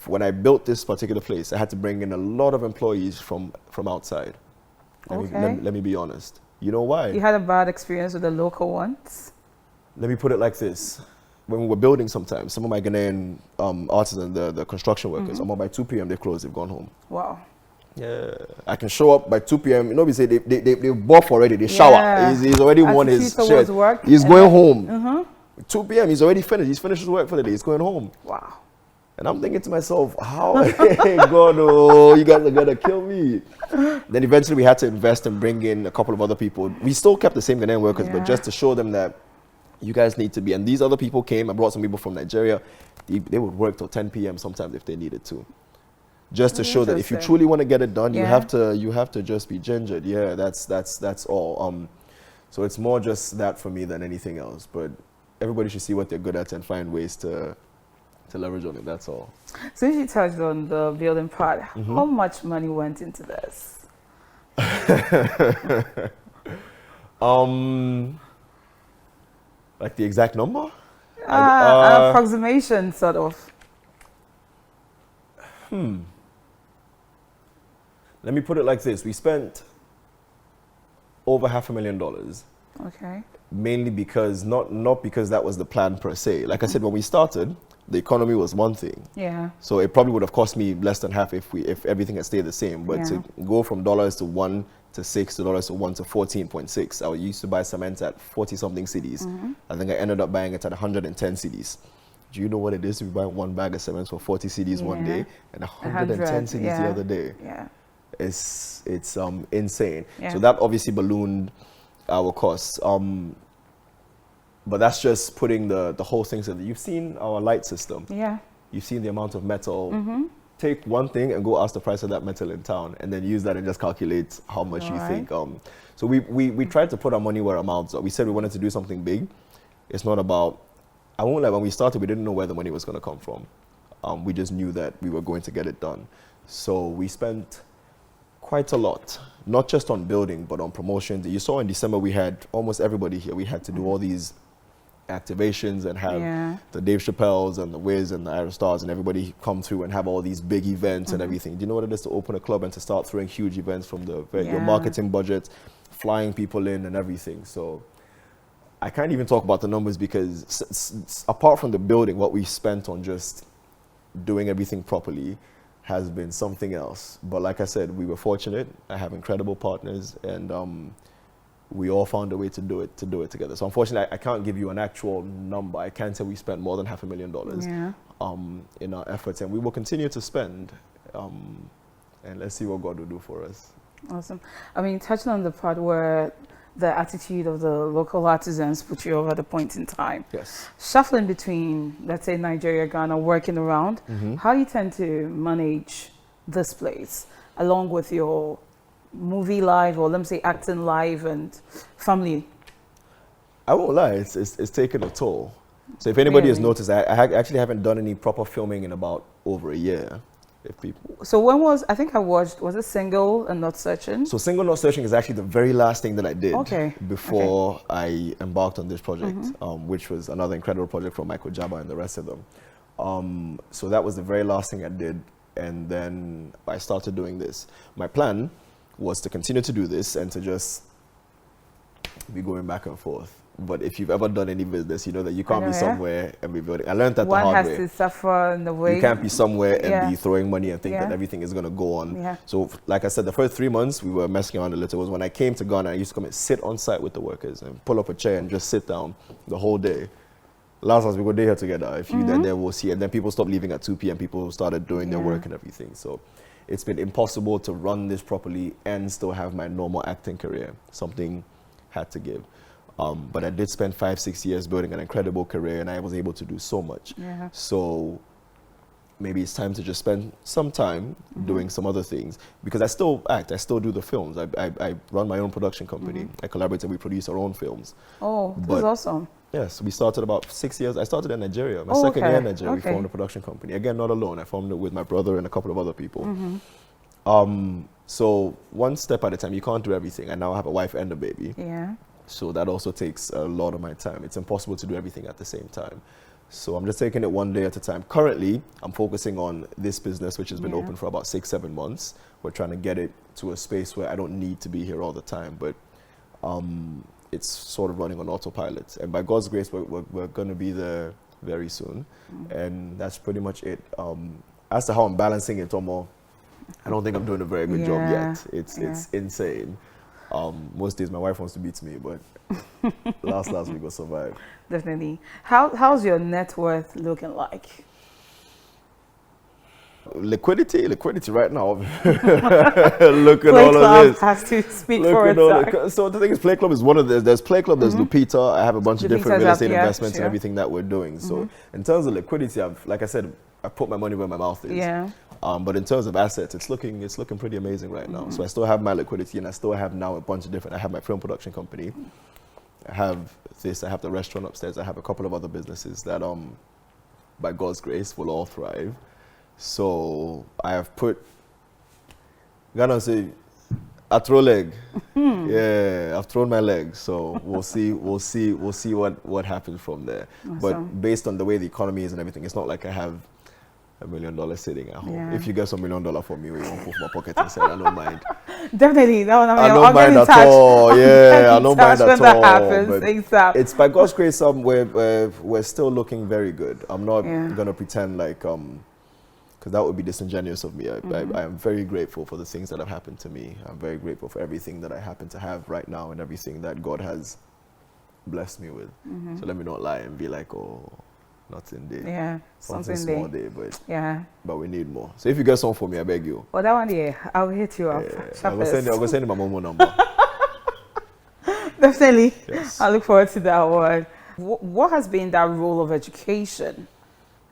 When I built this particular place, I had to bring in a lot of employees from outside. Let me be honest. You know why? You had a bad experience with the local ones? Let me put it like this. When we were building sometimes, some of my Ghanaian artisans, the construction workers, by 2 p.m. they close, they've gone home. Wow. Yeah, I can show up by 2 p.m. We say they buff already, they shower. He's already won his shirt. He's going home. 2 p.m. he's already finished. He's finished his work for the day. He's going home. Wow. And I'm thinking to myself, how? Hey, God, oh, you guys are going to kill me. Then eventually we had to invest and bring in a couple of other people. We still kept the same Ghanaian workers, but just to show them that you guys need to be. And these other people came. I brought some people from Nigeria. They would work till 10 p.m. sometimes if they needed to. Just to show that if you truly want to get it done, you have to just be gingered. Yeah, that's all. So it's more just that for me than anything else. But everybody should see what they're good at and find ways to leverage on it. That's all. Since you touched on the building part, how much money went into this? Like the exact number? An approximation, sort of. Let me put it like this. We spent over $500,000. Okay. Mainly because, not because that was the plan per se. Like I said, when we started, the economy was one thing. Yeah. So it probably would have cost me less than half if everything had stayed the same. But to go from dollars to 1 to 6 to dollars to 1 to 14.6, I used to buy cement at 40-something cedis. I think I ended up buying it at 110 cedis. Do you know what it is to buy one bag of cement for 40 cedis one day and 110 cedis the other day? Yeah. It's insane. Yeah. So that obviously ballooned our costs. But that's just putting the whole thing together. You've seen our light system. Yeah. You've seen the amount of metal. Take one thing and go ask the price of that metal in town and then use that and just calculate how much you think. So we tried to put our money where our mouths are. We said we wanted to do something big. It's not about, I won't lie, when we started, we didn't know where the money was going to come from. We just knew that we were going to get it done. So we spent quite a lot, not just on building, but on promotions. You saw in December, we had almost everybody here. We had to do all these activations and have the Dave Chappelles and the Wiz and the Iron Stars and everybody come through and have all these big events and everything. Do you know what it is to open a club and to start throwing huge events from your marketing budget, flying people in and everything. So I can't even talk about the numbers because apart from the building, what we spent on just doing everything properly has been something else. But like I said, we were fortunate. I have incredible partners, and we all found a way to do it together. So unfortunately, I can't give you an actual number. I can't say we spent more than $500,000 in our efforts, and we will continue to spend. And let's see what God will do for us. Awesome. I mean, touching on the part where the attitude of the local artisans put you over the point in time. Yes. Shuffling between, let's say, Nigeria, Ghana, working around, how do you tend to manage this place along with your movie life, or let me say acting life and family? I won't lie, it's taken a toll. So if anybody has noticed, I actually haven't done any proper filming in about over a year. So when I think I watched, was it Single and Not Searching? So Single Not Searching is actually the very last thing that I did before I embarked on this project, which was another incredible project from Michael Jabba and the rest of them. So that was the very last thing I did, and then I started doing this. My plan was to continue to do this and to just be going back and forth. But if you've ever done any business, you know that you can't be somewhere and be building. I learned that the hard way. One has to suffer in the way. You can't be somewhere and be throwing money and think that everything is going to go on. So like I said, the first 3 months we were messing around a little. It was when I came to Ghana, I used to come and sit on site with the workers and pull up a chair and just sit down the whole day. Last time we go there together. If you then we'll see. And then people stopped leaving at 2 p.m. People started doing their work and everything. So it's been impossible to run this properly and still have my normal acting career. Something had to give. But I did spend 5-6 years building an incredible career, and I was able to do so much. So maybe it's time to just spend some time doing some other things, because I still act, I still do the films. I run my own production company. I collaborate and we produce our own films. Oh, that's awesome. Yes, we started about 6 years. I started in Nigeria. My second year in Nigeria, we formed a production company. Again, not alone. I formed it with my brother and a couple of other people. So one step at a time. You can't do everything. I now have a wife and a baby. So that also takes a lot of my time. It's impossible to do everything at the same time. So I'm just taking it one day at a time. Currently, I'm focusing on this business, which has been open for about 6-7 months. We're trying to get it to a space where I don't need to be here all the time, but it's sort of running on autopilot. And by God's grace, we're going to be there very soon. And that's pretty much it. As to how I'm balancing it, Tomo, I don't think I'm doing a very good job yet. It's insane. Most days my wife wants to beat me, but last we go survive. Definitely. How's your net worth looking like? Liquidity right now. Look at all of this. Has to speak for itself. So the thing is, Play Club is one of there's Play Club, there's Lupita. I have a bunch of different real estate investments and everything that we're doing. So in terms of liquidity, like I said, I put my money where my mouth is. But in terms of assets, it's looking pretty amazing right now. So I still have my liquidity, and I still have now a bunch of different. I have my film production company. I have this. I have the restaurant upstairs. I have a couple of other businesses that, by God's grace, will all thrive. So I have put. Gonna say, I throw leg. Yeah, I've thrown my leg. So we'll see what happens from there. Awesome. But based on the way the economy is and everything, it's not like I have $1 million sitting at home. If you get some $1 million for me, we won't put my pocket inside. I don't mind. Definitely, I don't mind at all. Yeah, I don't mind at all. That happens. Exactly. It's by God's grace. We're still looking very good. I'm not gonna pretend like because that would be disingenuous of me. I am very grateful for the things that have happened to me. I'm very grateful for everything that I happen to have right now and everything that God has blessed me with. So let me not lie and be like, oh, nothing there. Yeah, something small there, but we need more. So if you get some for me, I beg you. Well, that one, I'll hit you up. I'm gonna send you my Momo number. Definitely. Yes. I look forward to that one. What has been that role of education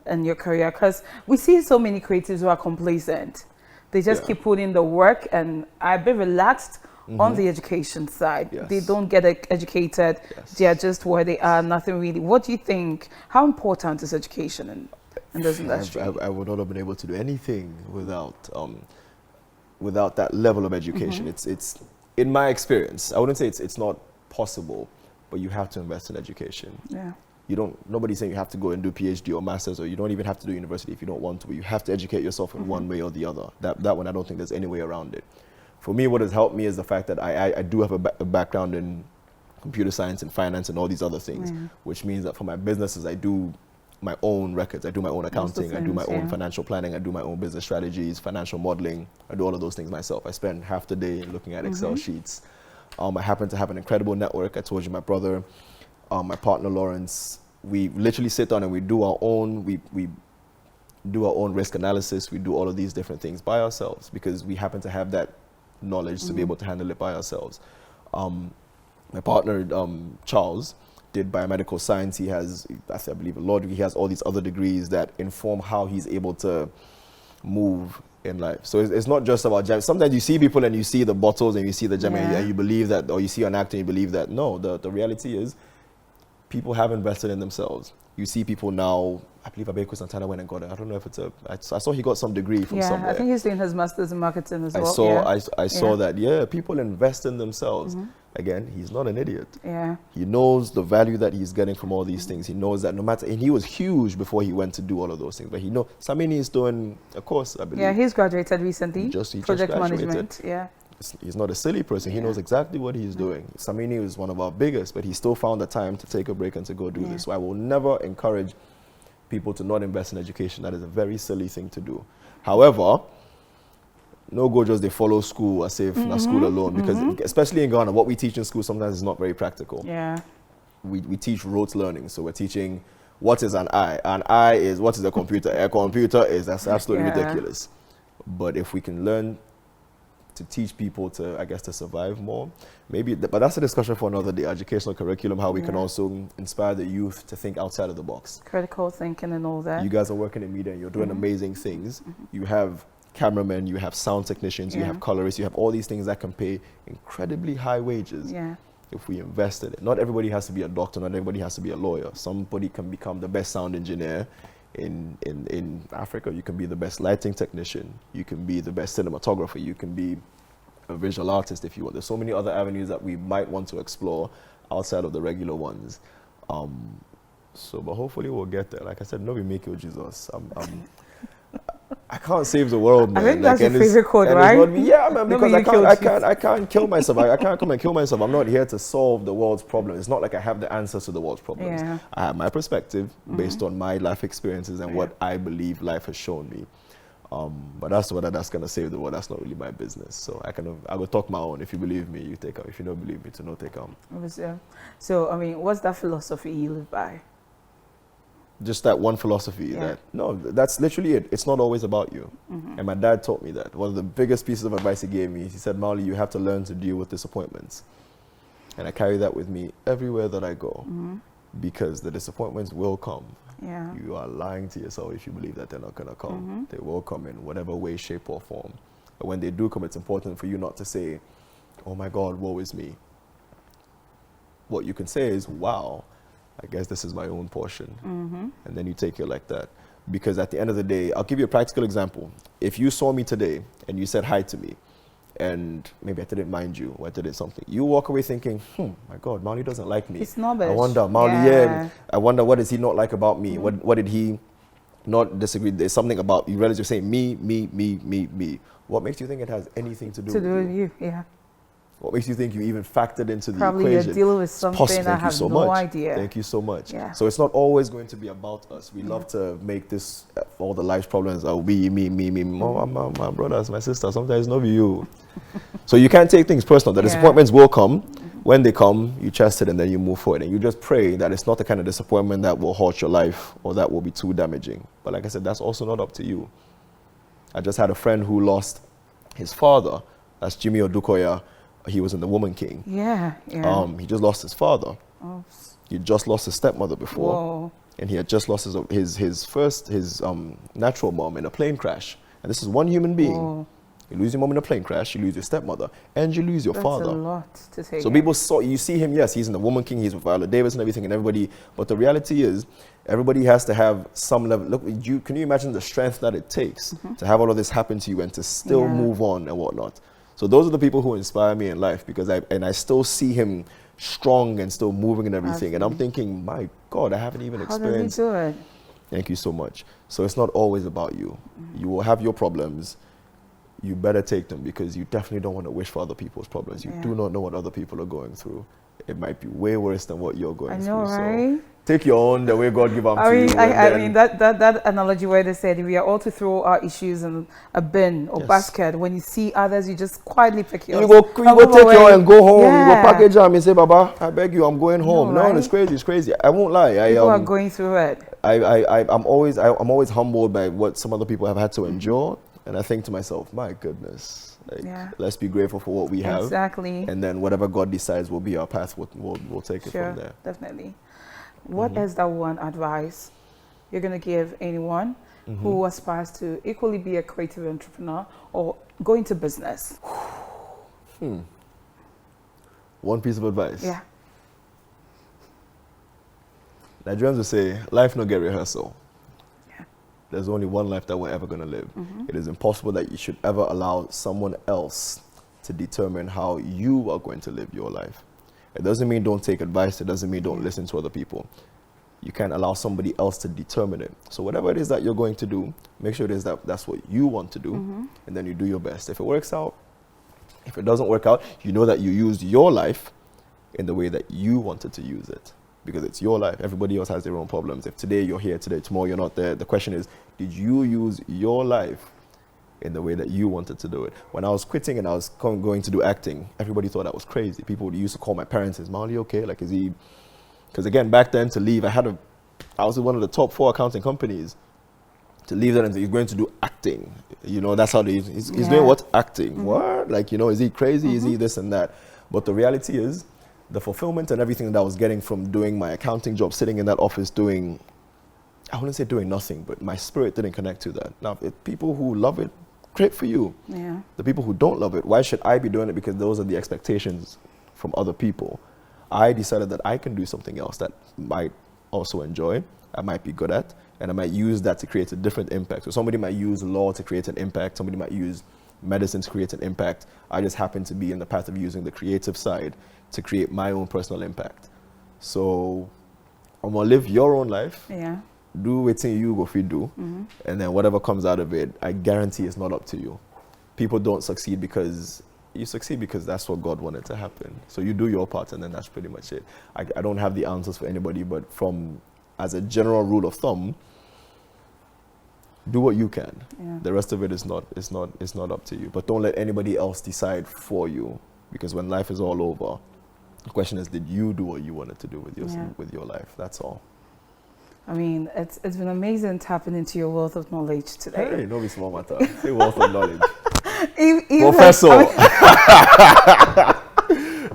in your career? Because we see so many creatives who are complacent. They just keep putting the work and are a bit relaxed on the education side. They don't get educated. They are just where they are, nothing really. What do you think? How important is education in this industry? I would not have been able to do anything without that level of education. It's in my experience, I wouldn't say it's not possible, but you have to invest in education. Nobody's saying you have to go and do PhD or masters, or you don't even have to do university if you don't want to, but you have to educate yourself in one way or the other. That one, I don't think there's any way around it. for me, what has helped me is the fact that I do have a background in computer science and finance and all these other things, which means that for my businesses, I do my own records, I do my own accounting, I do my own financial planning, I do my own business strategies, financial modeling. I do all of those things myself. I spend half the day looking at Excel sheets. I happen to have an incredible network. I told you, my brother, my partner Lawrence, we literally sit down and we do our own, we do our own risk analysis. We do all of these different things by ourselves because we happen to have that knowledge to be able to handle it by ourselves. My partner, Charles, did biomedical science. He has, I believe, a law degree. He has all these other degrees that inform how he's able to move in life. So it's not just about gem. Sometimes you see people and you see the bottles and you see the gem and you believe that, or you see an actor and you believe that. No, the reality is people have invested in themselves. You see people now, I believe Abeku Santana went and got it. I don't know if it's I saw he got some degree from somewhere. I think he's doing his master's in marketing as well. I saw that, people invest in themselves. Again, he's not an idiot. He knows the value that he's getting from all these things. He knows that no matter, and he was huge before he went to do all of those things. But he knows, Samini is doing a course, I believe. Yeah, he's graduated recently. He just graduated. Management, He's not a silly person. He knows exactly what he's doing. Samini is one of our biggest, but he still found the time to take a break and to go do this. So I will never encourage people to not invest in education. That is a very silly thing to do. However, no go just they follow school as if not school alone, because especially in Ghana, what we teach in school sometimes is not very practical. We teach rote learning, so we're teaching what is an eye. An eye is what is a computer. A computer is, that's absolutely ridiculous. But if we can learn to teach people to, I guess, to survive more, maybe, but that's a discussion for another day. Educational curriculum, how we can also inspire the youth to think outside of the box. Critical thinking and all that. You guys are working in media and you're doing amazing things. You have cameramen, you have sound technicians, you have colorists, you have all these things that can pay incredibly high wages if we invest in it. Not everybody has to be a doctor, not everybody has to be a lawyer. Somebody can become the best sound engineer in Africa. You can be the best lighting technician, you can be the best cinematographer, you can be a visual artist if you want. There's so many other avenues that we might want to explore outside of the regular ones. But hopefully we'll get there. Like I said, no, we make you Jesus. I can't save the world, man. I think that's your favorite quote, right? Man, because I can't kill myself. I can't come and kill myself. I'm not here to solve the world's problem. It's not like I have the answers to the world's problems. I have my perspective based on my life experiences and what I believe life has shown me. But that's whether that's gonna save the world. That's not really my business. So I will talk my own. If you believe me, you take out. If you don't believe me, to no take out. So I mean, what's that philosophy you live by? Just that one philosophy that's literally it. It's not always about you. And my dad taught me that. One of the biggest pieces of advice he gave me, he said, Mawuli, you have to learn to deal with disappointments. And I carry that with me everywhere that I go, because the disappointments will come. You are lying to yourself if you believe that they're not going to come. They will come in whatever way, shape, or form. But when they do come, it's important for you not to say, oh my God, woe is me. What you can say is, wow, I guess this is my own portion. And then you take it like that. Because at the end of the day, I'll give you a practical example. If you saw me today and you said hi to me, and maybe I didn't mind you, or I did something, you walk away thinking, my God, Mawuli doesn't like me. It's snobbish. I wonder, Mawuli, I wonder what does he not like about me? What did he not disagree? There's something about, you realize you're saying me. What makes you think it has anything to do with you? What makes you think you even factored into the equation? Probably you're dealing with something I have no idea. Thank you so much. So it's not always going to be about us. We love to make this, all the life's problems are we, me. My brothers, my sisters, sometimes not you. So you can't take things personal. The disappointments will come. When they come, you chest it and then you move forward. And you just pray that it's not the kind of disappointment that will hurt your life or that will be too damaging. But like I said, that's also not up to you. I just had a friend who lost his father. That's Jimmy Odukoya. He was in The Woman King. He just lost his father. He just lost his stepmother before. And he had just lost his natural mom in a plane crash. And this is one human being. You lose your mom in a plane crash, you lose your stepmother, and you lose your father. That's a lot to take. So people saw, you see him, yes, he's in The Woman King, he's with Viola Davis and everything and everybody, but the reality is, everybody has to have some level. Look, can you imagine the strength that it takes to have all of this happen to you and to still move on and whatnot? So those are the people who inspire me in life, because I still see him strong and still moving and everything. And I'm thinking, my God, I haven't even experienced. How did he do it? Thank you so much. So it's not always about you. You will have your problems. you better take them, because you definitely don't want to wish for other people's problems. You do not know what other people are going through. It might be way worse than what you're going through. Right? So take your own, the way God give them to you. I mean, that analogy where they said we are all to throw our issues in a bin or basket. When you see others, you just quietly pick yours. You go take your and go home. You go package them and say, Baba, I beg you, I'm going home. No, it's crazy. It's crazy. I won't lie. People are going through it. I'm always humbled by what some other people have had to endure, and I think to myself, my goodness. Let's be grateful for what we have. Exactly. And then whatever God decides will be our path, we'll take it from there. Definitely. What is that one advice you're going to give anyone who aspires to equally be a creative entrepreneur or go into business? One piece of advice. Yeah. Nigerians will say, life no get rehearsal. There's only one life that we're ever going to live. It is impossible that you should ever allow someone else to determine how you are going to live your life. It doesn't mean don't take advice. It doesn't mean don't listen to other people. You can't allow somebody else to determine it. So whatever it is that you're going to do, make sure it is that's what you want to do, and then you do your best. If it works out, if it doesn't work out, you know that you used your life in the way that you wanted to use it. Because it's your life. Everybody else has their own problems. If today you're here, tomorrow you're not there, the question is, did you use your life in the way that you wanted to do it? When I was quitting and I was going to do acting, everybody thought I was crazy. People used to call my parents, is Mawuli okay? Like, is he... Because again, back then to leave, I was in one of the top 4 accounting companies. To leave that and say, he's going to do acting. You know, that's how he's doing what? Acting. What? Like, you know, is he crazy? Is he this and that? But the reality is, the fulfillment and everything that I was getting from doing my accounting job, sitting in that office doing, I wouldn't say doing nothing, but my spirit didn't connect to that. Now, if people who love it, great for you. Yeah. The people who don't love it, why should I be doing it? Because those are the expectations from other people. I decided that I can do something else that might also enjoy, I might be good at, and I might use that to create a different impact. So somebody might use law to create an impact, somebody might use medicine to create an impact. I just happen to be in the path of using the creative side to create my own personal impact. So I'm gonna live your own life. Yeah. Do what you go fit do, and then whatever comes out of it, I guarantee it's not up to you. People don't succeed because you succeed because that's what God wanted to happen. So you do your part, and then that's pretty much it. I don't have the answers for anybody, but as a general rule of thumb, do what you can. Yeah. The rest of it is not up to you. But don't let anybody else decide for you, because when life is all over, the question is, did you do what you wanted to do with your life? That's all. I mean, it's been amazing tapping into your wealth of knowledge today. Hey, no be small matter. Say wealth of knowledge. Professor.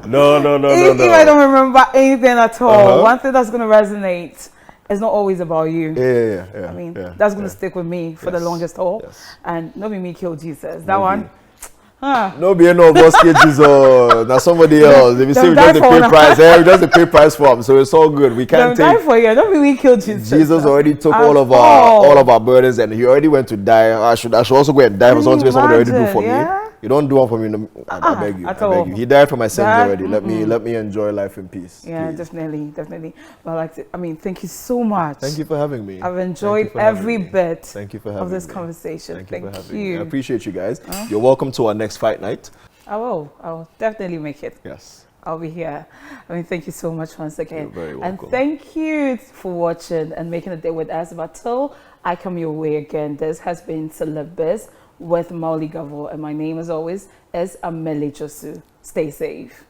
No. If I don't remember anything at all, one thing that's going to resonate is not always about you. Yeah. I mean, that's going to stick with me for the longest haul. Yes. And not be me kill Jesus. That one. No be no boss Jesus. Now somebody else. If you say we just the pay price, we just the pay price for him, so it's all good. We can't take. Die for you. Don't be we kill Jesus. Jesus already took all of our burdens, and he already went to die. I should also go and die for something somebody already do for me. You don't do one for me. I beg you. I beg you. He died for my sins already. Let me enjoy life in peace. Yeah, please. Definitely. But thank you so much. Thank you for having me. I've enjoyed every bit. Thank you for having of this conversation. Thank you for having me. I appreciate you guys. You're welcome to our next fight night. I will definitely make it. Yes. I'll be here. Thank you so much once again. You're very welcome. And thank you for watching and making a day with us. But till I come your way again, this has been Celeb Biz with Mawuli Gavor, and my name as always is Amele Josu. Stay safe.